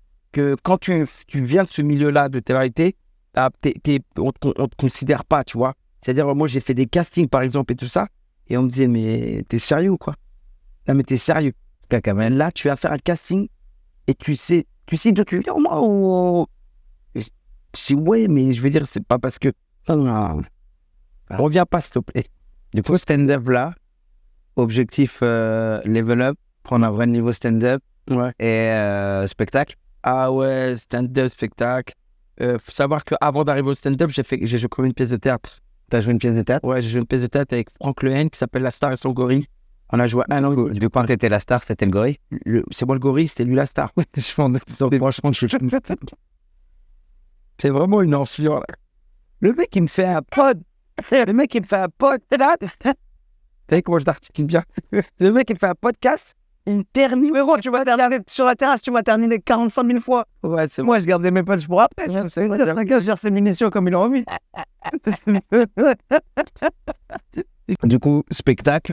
Speaker 2: quand tu viens de ce milieu-là de télé-réalité, on te considère pas, tu vois. C'est-à-dire, moi, j'ai fait des castings, par exemple, et tout ça, et on me disait, mais t'es sérieux ou quoi? Non, mais t'es sérieux. Kamel, là, tu vas faire un casting, et tu sais d'où tu viens, moi, ou... Je dis, ouais, mais je veux dire, c'est pas parce que... Non. Reviens pas, s'il te plaît.
Speaker 1: Du coup, stand-up là, objectif level up, prendre un vrai niveau stand-up
Speaker 2: Ouais.
Speaker 1: et spectacle.
Speaker 2: Ah ouais, stand-up, spectacle. Faut savoir qu'avant d'arriver au stand-up, j'ai joué comme une pièce de théâtre.
Speaker 1: T'as joué une pièce de théâtre?
Speaker 2: Ouais, j'ai joué une pièce de théâtre avec Franck Lehen qui s'appelle La Star et son gorille. On a joué un an.
Speaker 1: Du coup, quand t'étais la star, c'était le gorille?
Speaker 2: C'est moi le gorille, c'était lui la star. Franchement, c'est vraiment une enflure. Le mec, il me fait un pod. Le mec, il me fait un pod. T'as vu comment je t'articule bien? Le mec, il me fait un podcast. Il me termine.
Speaker 3: Mais gros, tu m'as terminé sur la terrasse, tu m'as terminé 45 000 fois.
Speaker 2: Ouais, c'est
Speaker 3: Moi, je gardais mes punchs pour après. Chacun gère ses munitions comme il a envie.
Speaker 1: Du coup, spectacle.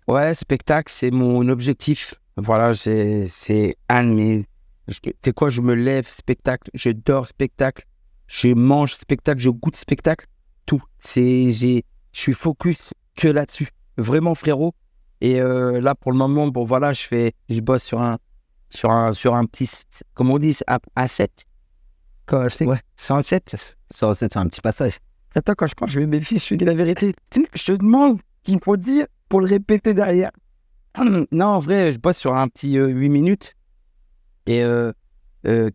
Speaker 2: Ouais, spectacle, c'est mon objectif. Voilà, c'est un de mes... Tu sais quoi, je me lève, spectacle, je dors, spectacle, je mange, spectacle, je goûte, spectacle, tout. Je suis focus que là-dessus. Vraiment, frérot. Et là, pour le moment, bon, voilà, je bosse sur un petit, comment on dit, un 7.
Speaker 1: Ouais.
Speaker 2: C'est un 7.
Speaker 1: C'est un petit passage.
Speaker 2: Attends, quand je parle, je vais mes fils, je dis la vérité. Je te demande qu'il faut dire pour le répéter derrière. Non, en vrai, je bosse sur un petit 8 minutes. Et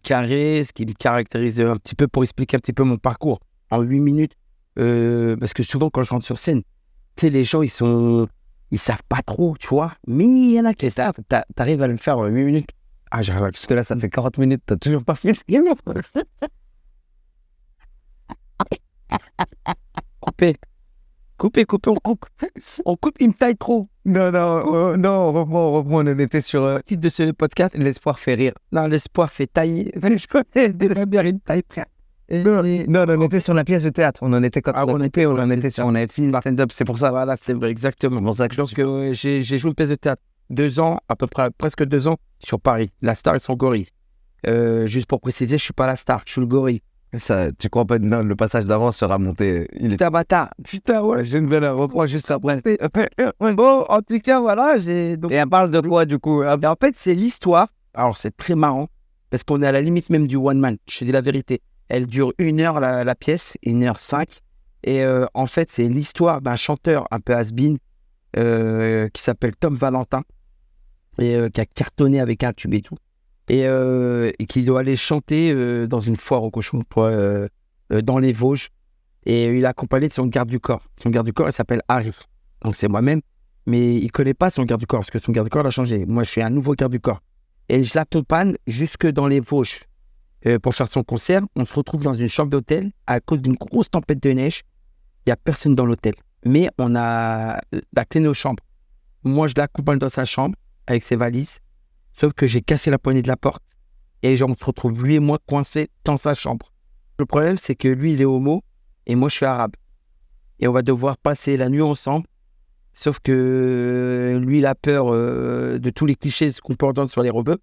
Speaker 2: carré, ce qui me caractérise un petit peu pour expliquer un petit peu mon parcours en 8 minutes. Parce que souvent, quand je rentre sur scène, tu sais, les gens, ils savent pas trop, tu vois. Mais il y en a qui savent.
Speaker 1: T'arrives à le faire en 8 minutes?
Speaker 2: Ah, j'arrive.
Speaker 1: Parce que là, ça fait 40 minutes, t'as toujours pas fini.
Speaker 2: Coupé, on coupe, il me taille trop.
Speaker 1: Non, on reprend. On était sur
Speaker 2: Le titre de ce podcast,
Speaker 1: l'espoir fait rire.
Speaker 2: non, l'espoir fait tailler. Je connais déjà bien une taille, frère.
Speaker 1: Non, on était sur la pièce de théâtre. On en était quand
Speaker 2: Ah, on
Speaker 1: avait fini le stand-up. C'est pour ça.
Speaker 2: Voilà, c'est vrai, exactement.
Speaker 1: C'est pour ça que
Speaker 2: Donc, j'ai joué une pièce de théâtre 2 ans, à peu près, presque 2 ans, sur Paris. La Star et son gorille. Juste pour préciser, je suis pas la star, je suis le gorille.
Speaker 1: ça, tu crois pas? Non, le passage d'avant sera monté. Il est...
Speaker 2: Putain, bâtard. Putain, ouais.
Speaker 1: J'ai une belle reprendre juste après.
Speaker 2: Bon, en tout cas, voilà, j'ai... Donc...
Speaker 1: Et elle parle de quoi, du coup?
Speaker 2: Et en fait, c'est l'histoire. Alors, c'est très marrant, parce qu'on est à la limite même du one man. Je te dis la vérité. Elle dure 1 heure, la pièce, 1h05. Et en fait, c'est l'histoire d'un chanteur un peu has-been qui s'appelle Tom Valentin et qui a cartonné avec un tube et tout. Et qui doit aller chanter dans une foire aux cochons dans les Vosges. Et il est accompagné de son garde du corps. Son garde du corps, il s'appelle Harry. Donc, c'est moi-même. Mais il ne connaît pas son garde du corps parce que son garde du corps a changé. Moi, je suis un nouveau garde du corps. Et je l'accompagne jusque dans les Vosges pour faire son concert. On se retrouve dans une chambre d'hôtel à cause d'une grosse tempête de neige. Il n'y a personne dans l'hôtel. Mais on a la clé de nos chambres. Moi, je l'accompagne dans sa chambre avec ses valises. Sauf que j'ai cassé la poignée de la porte. Et genre, on se retrouve, lui et moi, coincés dans sa chambre. Le problème, c'est que lui, il est homo et moi, je suis arabe. Et on va devoir passer la nuit ensemble. Sauf que lui, il a peur de tous les clichés qu'on peut entendre sur les rebeux.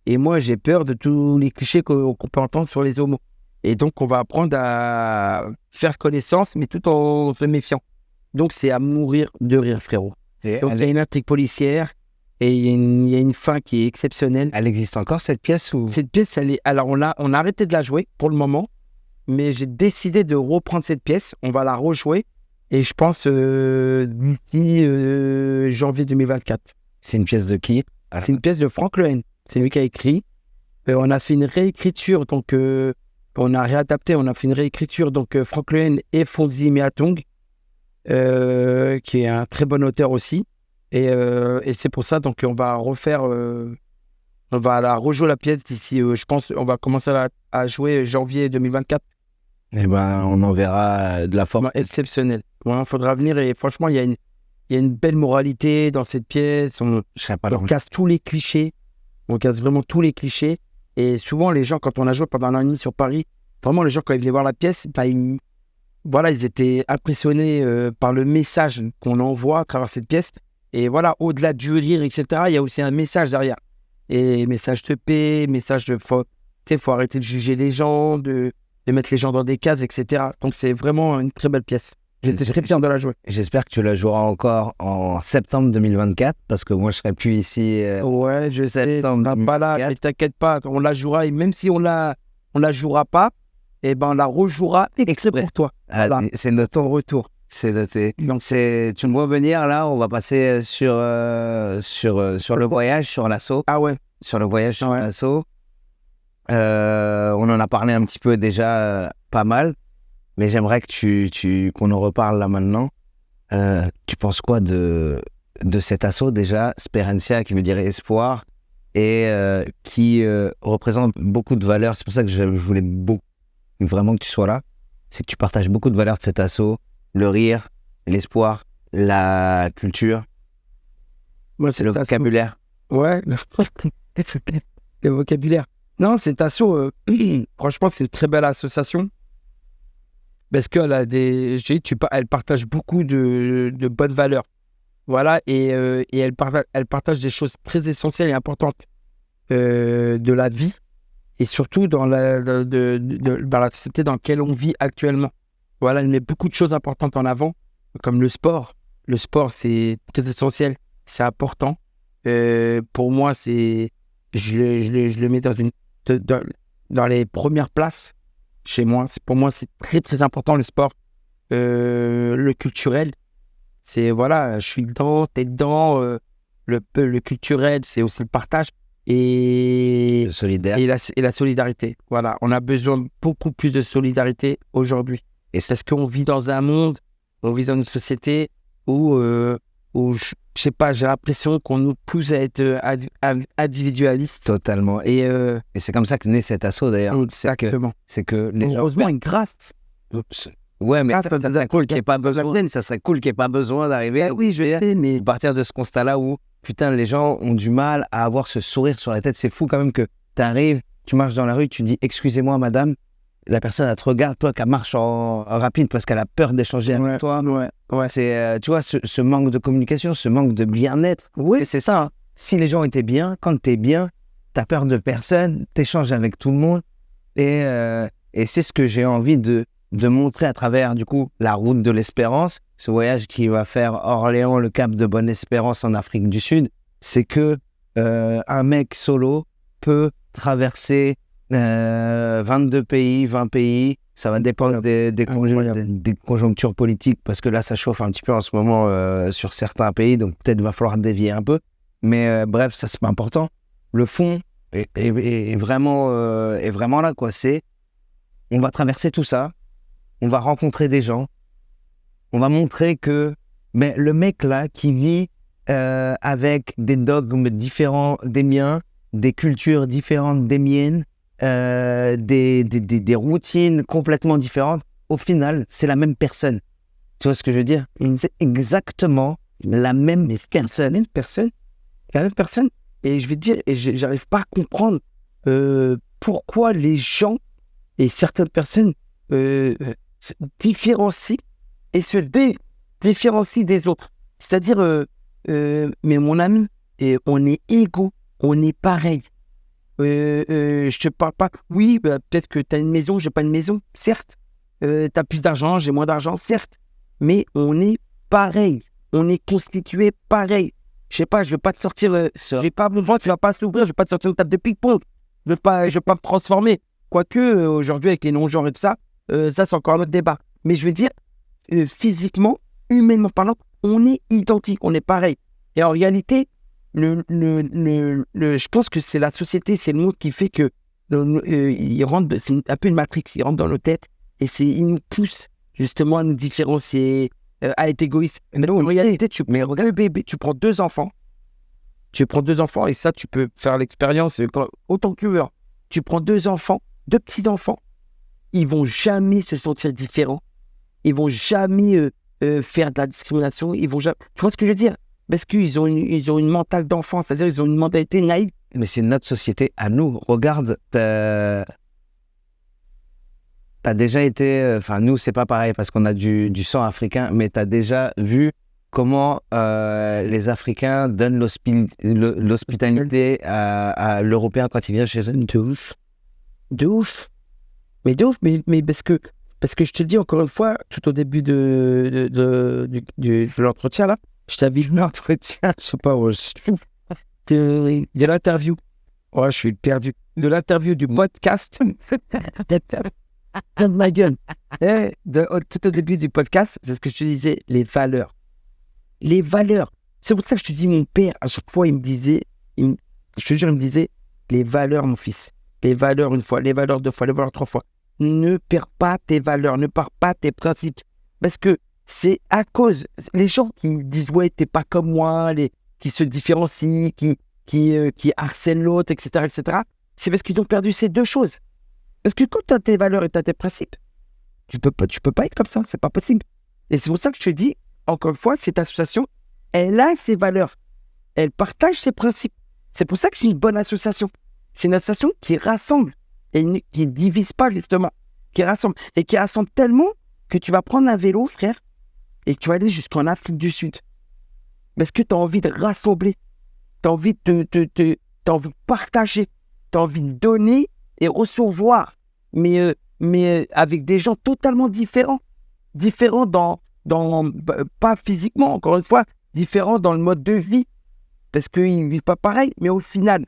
Speaker 2: Et moi, j'ai peur de tous les clichés qu'on peut entendre sur les homos. Et donc, on va apprendre à faire connaissance, mais tout en se méfiant. Donc, c'est à mourir de rire, frérot. Donc, il y a une intrigue policière et il y a une fin qui est exceptionnelle.
Speaker 1: Elle existe encore, cette pièce ou...
Speaker 2: Cette pièce, alors on a arrêté de la jouer pour le moment, mais j'ai décidé de reprendre cette pièce. On va la rejouer et je pense d'ici janvier 2024.
Speaker 1: C'est une pièce de qui?
Speaker 2: C'est une pièce de Franck Lehen. C'est lui qui a écrit. On a fait une réécriture, donc on a réadapté, on a fait une réécriture, donc Franck Lehen et Fonzi Meatong, qui est un très bon auteur aussi. Et c'est pour ça, donc on va refaire, on va la rejouer la pièce d'ici, je pense, on va commencer à jouer janvier 2024.
Speaker 1: Eh ben, on en verra de la forme.
Speaker 2: Exceptionnelle. Il faudra venir et franchement, il y a une belle moralité dans cette pièce. Je serais pas là. On casse tous les clichés. On casse vraiment tous les clichés. Et souvent, les gens, quand on a joué pendant un an et demi sur Paris, vraiment, les gens, quand ils venaient voir la pièce, ils étaient impressionnés par le message qu'on envoie à travers cette pièce. Et voilà, au-delà du rire, etc., il y a aussi un message derrière. Et message de paix, message de... faut arrêter de juger les gens, de mettre les gens dans des cases, etc. Donc, c'est vraiment une très belle pièce. J'étais très fier de la jouer.
Speaker 1: J'espère que tu la joueras encore en septembre 2024, parce que moi, je serai plus ici.
Speaker 2: Ouais, je sais,
Speaker 1: septembre
Speaker 2: pas là, mais t'inquiète pas, on la jouera. Et même si on la jouera pas, eh ben, on la rejouera exprès pour toi. Voilà.
Speaker 1: C'est noté.
Speaker 2: Ton retour.
Speaker 1: C'est noté.
Speaker 2: Donc,
Speaker 1: tu me vois venir, là, on va passer sur le voyage, sur l'assaut.
Speaker 2: Ah ouais.
Speaker 1: Sur le voyage, sur l'assaut. On en a parlé un petit peu déjà, pas mal. Mais j'aimerais que qu'on en reparle là maintenant. Tu penses quoi de cet assaut déjà, Sperantia, qui veut dire espoir, et qui représente beaucoup de valeurs. C'est pour ça que je voulais vraiment que tu sois là. C'est que tu partages beaucoup de valeurs de cet assaut, le rire, l'espoir, la culture,
Speaker 2: c'est
Speaker 1: le vocabulaire.
Speaker 2: Ouais, le vocabulaire. Non, cet assaut, franchement, c'est une très belle association. Parce qu'elle a elle partage beaucoup de bonnes valeurs. Voilà, et elle partage des choses très essentielles et importantes de la vie, et surtout dans la société dans laquelle on vit actuellement. Voilà, elle met beaucoup de choses importantes en avant, comme le sport. Le sport, c'est très essentiel, c'est important. Pour moi, je le mets dans les premières places. Chez moi, pour moi, c'est très, très important, le sport. Le culturel, c'est, voilà, je suis dedans, t'es dedans. Le culturel, c'est aussi le partage. Et
Speaker 1: Le solidaire.
Speaker 2: Et la solidarité. Voilà, on a besoin de beaucoup plus de solidarité aujourd'hui. Et c'est parce qu'on vit dans un monde, on vit dans une société où je sais pas, j'ai l'impression qu'on nous pousse à être individualiste.
Speaker 1: Totalement. Et c'est comme ça que naît cet assaut d'ailleurs.
Speaker 2: Exactement.
Speaker 1: C'est que les
Speaker 2: heureusement, une grâce.
Speaker 1: Ouais, mais
Speaker 2: ça
Speaker 1: serait cool qu'il n'y ait pas besoin. Ça serait cool qu'il n'y ait pas besoin d'arriver.
Speaker 2: Oui, je sais, mais
Speaker 1: à partir de ce constat-là où, putain, les gens ont du mal à avoir ce sourire sur la tête. C'est fou quand même que tu arrives, tu marches dans la rue, tu dis « Excusez-moi, madame ». La personne, elle te regarde, toi, qu'elle marche en rapide parce qu'elle a peur d'échanger avec toi.
Speaker 2: Ouais.
Speaker 1: C'est, tu vois, ce manque de communication, ce manque de bien-être. Oui. C'est ça. Hein. Si les gens étaient bien, quand t'es bien, t'as peur de personne, t'échanges avec tout le monde. Et c'est ce que j'ai envie de montrer à travers, du coup, la route de l'espérance, ce voyage qui va faire Orléans, le Cap de Bonne-Espérance en Afrique du Sud. C'est que un mec solo peut traverser 22 pays, 20 pays, ça va dépendre des conjonctures politiques, parce que là ça chauffe un petit peu en ce moment sur certains pays, donc peut-être va falloir dévier un peu, mais bref, ça c'est pas important. Le fond est vraiment là, quoi. C'est, on va traverser tout ça, on va rencontrer des gens, on va montrer que le mec là qui vit avec des dogmes différents des miens, des cultures différentes des miennes, des routines complètement différentes, au final, c'est la même personne. Tu vois ce que je veux dire? C'est exactement la même personne.
Speaker 2: La même personne. Et je vais te dire, j'arrive pas à comprendre pourquoi les gens et certaines personnes différencient et se différencient des autres. C'est-à-dire, mais mon ami, on est égaux, on est pareil. Je te parle pas. Oui, peut-être que tu as une maison, j'ai pas une maison, certes. Tu as plus d'argent, j'ai moins d'argent, certes. Mais on est pareil. On est constitué pareil. Je sais pas, je vais pas te sortir. J'ai pas besoin, tu vas pas s'ouvrir, je vais pas te sortir une table de ping-pong. Je vais pas me transformer. Quoique, aujourd'hui, avec les non-genres et tout ça, ça c'est encore un autre débat. Mais je veux dire, physiquement, humainement parlant, on est identique, on est pareil. Et en réalité, je pense que c'est la société, c'est le monde qui fait que il rentre, c'est un peu une matrix, il rentre dans nos têtes et il nous pousse justement à nous différencier, à être égoïste. Mais non, en réalité, regarde bébé, tu prends deux enfants et ça, tu peux faire l'expérience autant que tu veux. Tu prends deux petits-enfants, ils vont jamais se sentir différents, ils vont jamais faire de la discrimination, ils vont jamais... Tu vois ce que je veux dire? Parce qu'ils ont une mentale d'enfant, c'est-à-dire ils ont une mentalité naïve
Speaker 1: mais c'est notre société à nous. Regarde, t'as déjà été... Enfin, nous, c'est pas pareil parce qu'on a du sang africain, mais t'as déjà vu comment les Africains donnent l'hospitalité à l'Européen quand il vient chez eux.
Speaker 2: De ouf. De ouf. Mais parce que je te le dis encore une fois, tout au début de l'entretien, là, je t'avais dit l'entretien, je sais pas, de l'interview. Ouais, je suis perdu. De l'interview du podcast. De ma gueule. Tout au début du podcast, c'est ce que je te disais, les valeurs. Les valeurs. C'est pour ça que je te dis, mon père, à chaque fois, il me disait, je te jure, il me disait, les valeurs, mon fils. Les valeurs une fois, les valeurs deux fois, les valeurs trois fois. Ne perds pas tes valeurs, ne perds pas tes principes. Parce que c'est à cause, les gens qui me disent, ouais, t'es pas comme moi, qui se différencient, qui harcèlent l'autre, etc., c'est parce qu'ils ont perdu ces deux choses. Parce que quand tu as tes valeurs et tu as tes principes, tu peux pas être comme ça, c'est pas possible. Et c'est pour ça que je te dis, encore une fois, cette association, elle a ses valeurs, elle partage ses principes. C'est pour ça que c'est une bonne association. C'est une association qui rassemble et qui ne divise pas, justement, qui rassemble. Et qui rassemble tellement que tu vas prendre un vélo, frère, et que tu vas aller jusqu'en Afrique du Sud. Parce que tu as envie de rassembler, tu as envie t'as envie de partager, tu as envie de donner et recevoir, mais avec des gens totalement différents. Différents pas physiquement, encore une fois, différents dans le mode de vie. Parce qu'ils ne vivent pas pareil, mais au final,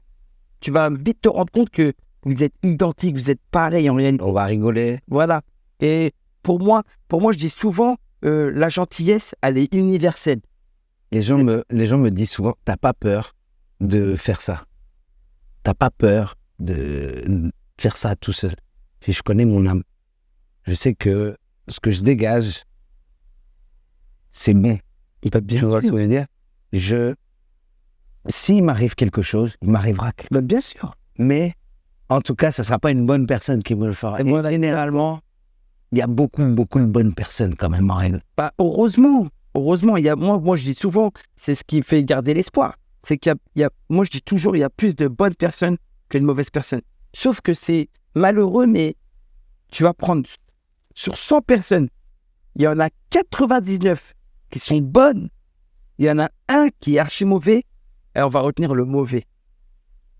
Speaker 2: tu vas vite te rendre compte que vous êtes identiques, vous êtes pareils en réalité.
Speaker 1: On va rigoler.
Speaker 2: Voilà. Et pour moi, je dis souvent, la gentillesse, elle est universelle.
Speaker 1: Les gens me disent souvent, t'as pas peur de faire ça. T'as pas peur de faire ça tout seul. Et je connais mon âme. Je sais que ce que je dégage, c'est bon. Il va bien voir ce que je veux dire. S'il m'arrive quelque chose, il m'arrivera.
Speaker 2: Bien sûr.
Speaker 1: Mais en tout cas, ça ne sera pas une bonne personne qui me le fera. Et généralement, il y a beaucoup de bonnes personnes quand même en règle.
Speaker 2: Bah, heureusement, moi je dis souvent, c'est ce qui fait garder l'espoir. C'est moi je dis toujours, il y a plus de bonnes personnes que de mauvaises personnes. Sauf que c'est malheureux, mais tu vas prendre sur 100 personnes, il y en a 99 qui sont bonnes, il y en a un qui est archi mauvais, et on va retenir le mauvais.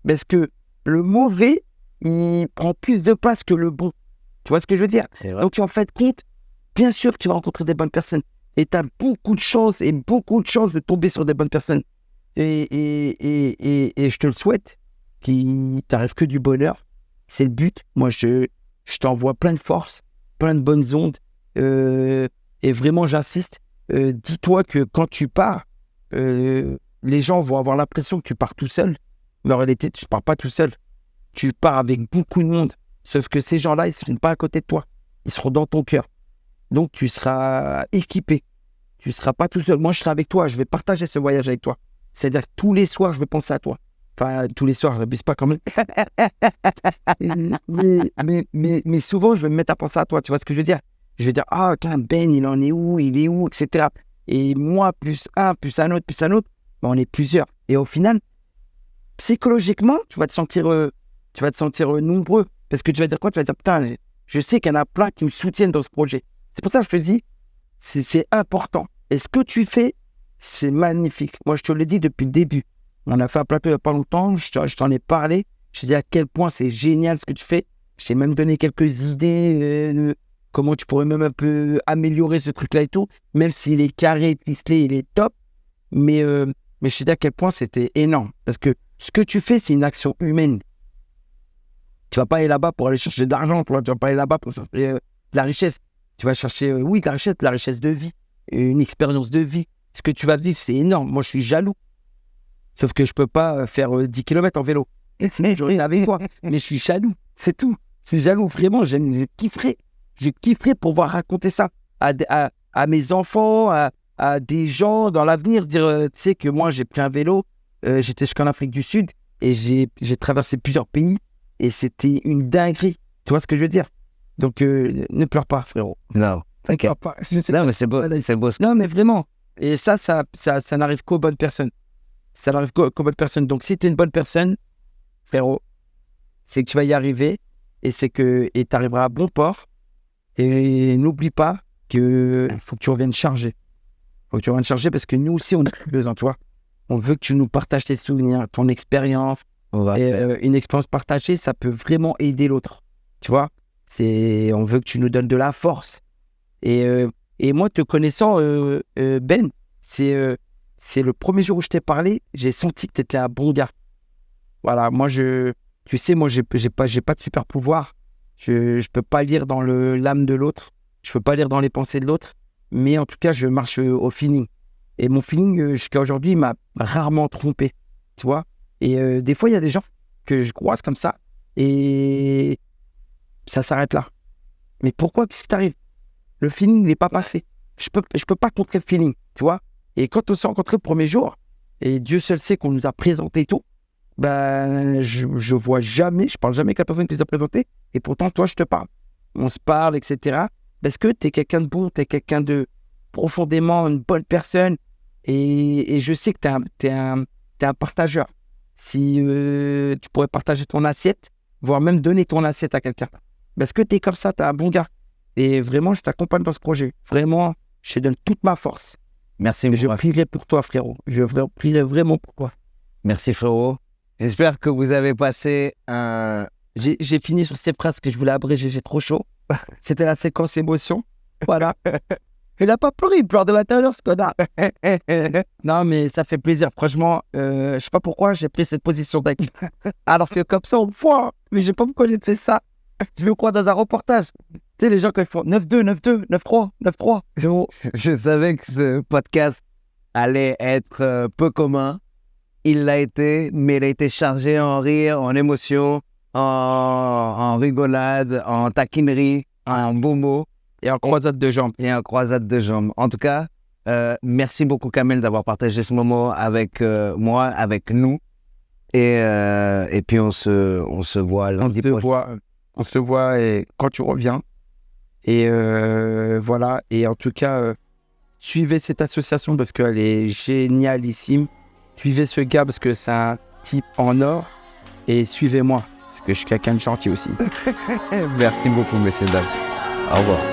Speaker 2: Parce que le mauvais, il prend plus de place que le bon. Tu vois ce que je veux dire? Donc, en fait, compte, bien sûr que tu vas rencontrer des bonnes personnes. Et tu as beaucoup de chance de tomber sur des bonnes personnes. Et je te le souhaite, qu'il t'arrive que du bonheur. C'est le but. Moi, je t'envoie plein de force, plein de bonnes ondes. Et vraiment, j'insiste, dis-toi que quand tu pars, les gens vont avoir l'impression que tu pars tout seul. Mais en réalité, tu ne pars pas tout seul. Tu pars avec beaucoup de monde. Sauf que ces gens-là, ils ne seront pas à côté de toi. Ils seront dans ton cœur. Donc, tu seras équipé. Tu ne seras pas tout seul. Moi, je serai avec toi. Je vais partager ce voyage avec toi. C'est-à-dire que tous les soirs, je vais penser à toi. Enfin, tous les soirs, je n'abuse pas quand même. mais souvent, je vais me mettre à penser à toi. Tu vois ce que je veux dire? Je vais dire, ah, Ben, il en est où, etc. Et moi, plus un autre, ben, on est plusieurs. Et au final, psychologiquement, tu vas te sentir nombreux. Parce que tu vas dire quoi? Tu vas dire, putain, je sais qu'il y en a plein qui me soutiennent dans ce projet. C'est pour ça que je te dis, c'est important. Et ce que tu fais, c'est magnifique. Moi, je te l'ai dit depuis le début. On a fait un plateau il n'y a pas longtemps, je t'en ai parlé. Je t'ai dit à quel point c'est génial ce que tu fais. Je t'ai même donné quelques idées de comment tu pourrais même un peu améliorer ce truc-là et tout. Même s'il est carré, ficelé, il est top. Mais je t'ai dit à quel point c'était énorme. Parce que ce que tu fais, c'est une action humaine. Tu ne vas pas aller là-bas pour aller chercher de l'argent. Tu ne vas pas aller là-bas pour chercher de la richesse. Tu vas chercher, de la richesse de vie. Une expérience de vie. Ce que tu vas vivre, c'est énorme. Moi, je suis jaloux. Sauf que je ne peux pas faire 10 km en vélo. Je reste avec toi. Mais je suis jaloux. C'est tout. Je suis jaloux. Vraiment, je kifferais. Je kifferais pouvoir raconter ça à mes enfants, à des gens dans l'avenir. Dire, tu sais que moi, j'ai pris un vélo. J'étais jusqu'en Afrique du Sud. Et j'ai traversé plusieurs pays. Et c'était une dinguerie. Tu vois ce que je veux dire? Donc, ne pleure pas, frérot.
Speaker 1: Non, t'inquiète. Non, mais c'est beau. C'est beau.
Speaker 2: Non, mais vraiment. Et ça n'arrive qu'aux bonnes personnes. Ça n'arrive qu'aux bonnes personnes. Donc, si tu es une bonne personne, frérot, c'est que tu vas y arriver et tu arriveras à bon port. Et n'oublie pas qu'il faut que tu reviennes charger. Faut que tu reviennes charger parce que nous aussi, on a besoin, tu vois. On veut que tu nous partages tes souvenirs, ton expérience. Une expérience partagée, ça peut vraiment aider l'autre, tu vois. On veut que tu nous donnes de la force. Et moi, te connaissant, Ben, c'est le premier jour où je t'ai parlé, j'ai senti que tu étais un bon gars. Voilà, moi, tu sais, moi, j'ai pas de super pouvoir. Je peux pas lire dans l'âme de l'autre. Je peux pas lire dans les pensées de l'autre. Mais en tout cas, je marche au feeling. Et mon feeling, jusqu'à aujourd'hui, il m'a rarement trompé, tu vois. Et des fois, il y a des gens que je croise comme ça et ça s'arrête là. Mais pourquoi? Qu'est-ce qui t'arrive? Le feeling n'est pas passé. Je peux pas contrer le feeling, tu vois. Et quand on s'est rencontrés le premier jour, et Dieu seul sait qu'on nous a présenté tout, ben, je vois jamais, je parle jamais avec la personne qui nous a présenté, et pourtant, toi, je te parle. On se parle, etc. Parce que tu es quelqu'un de bon, tu es quelqu'un de profondément une bonne personne, et je sais que tu es un partageur. Si tu pourrais partager ton assiette, voire même donner ton assiette à quelqu'un. Parce que tu es comme ça, tu es un bon gars. Et vraiment, je t'accompagne dans ce projet. Vraiment, je te donne toute ma force.
Speaker 1: Merci.
Speaker 2: Je prierai pour toi, frérot. Je prierai vraiment pour toi.
Speaker 1: Merci, frérot. J'espère que vous avez passé un...
Speaker 2: J'ai fini sur ces phrases que je voulais abréger, j'ai trop chaud. C'était la séquence émotion. Voilà. Il n'a pas pleuré, il pleure de l'intérieur, ce connard. Non, mais ça fait plaisir. Franchement, je sais pas pourquoi j'ai pris cette position d'accueil. Alors que comme ça, on me voit. Mais je sais pas pourquoi j'ai fait ça. Je me crois dans un reportage. Tu sais, les gens quand ils font 9-2, 9-2, 9-3, 9-3.
Speaker 1: Je savais que ce podcast allait être peu commun. Il l'a été, mais il a été chargé en rire, en émotion, en rigolade, en taquinerie, en beaux mots.
Speaker 2: Et en croisade de jambes.
Speaker 1: En tout cas, merci beaucoup Kamel d'avoir partagé ce moment avec moi, avec nous. Et puis on se voit lundi prochain.
Speaker 2: On se voit quand tu reviens. Et voilà. Et en tout cas, suivez cette association parce qu'elle est génialissime. Suivez ce gars parce que c'est un type en or. Et suivez-moi parce que je suis quelqu'un de gentil aussi.
Speaker 1: Merci beaucoup, messieurs, dames. Au revoir.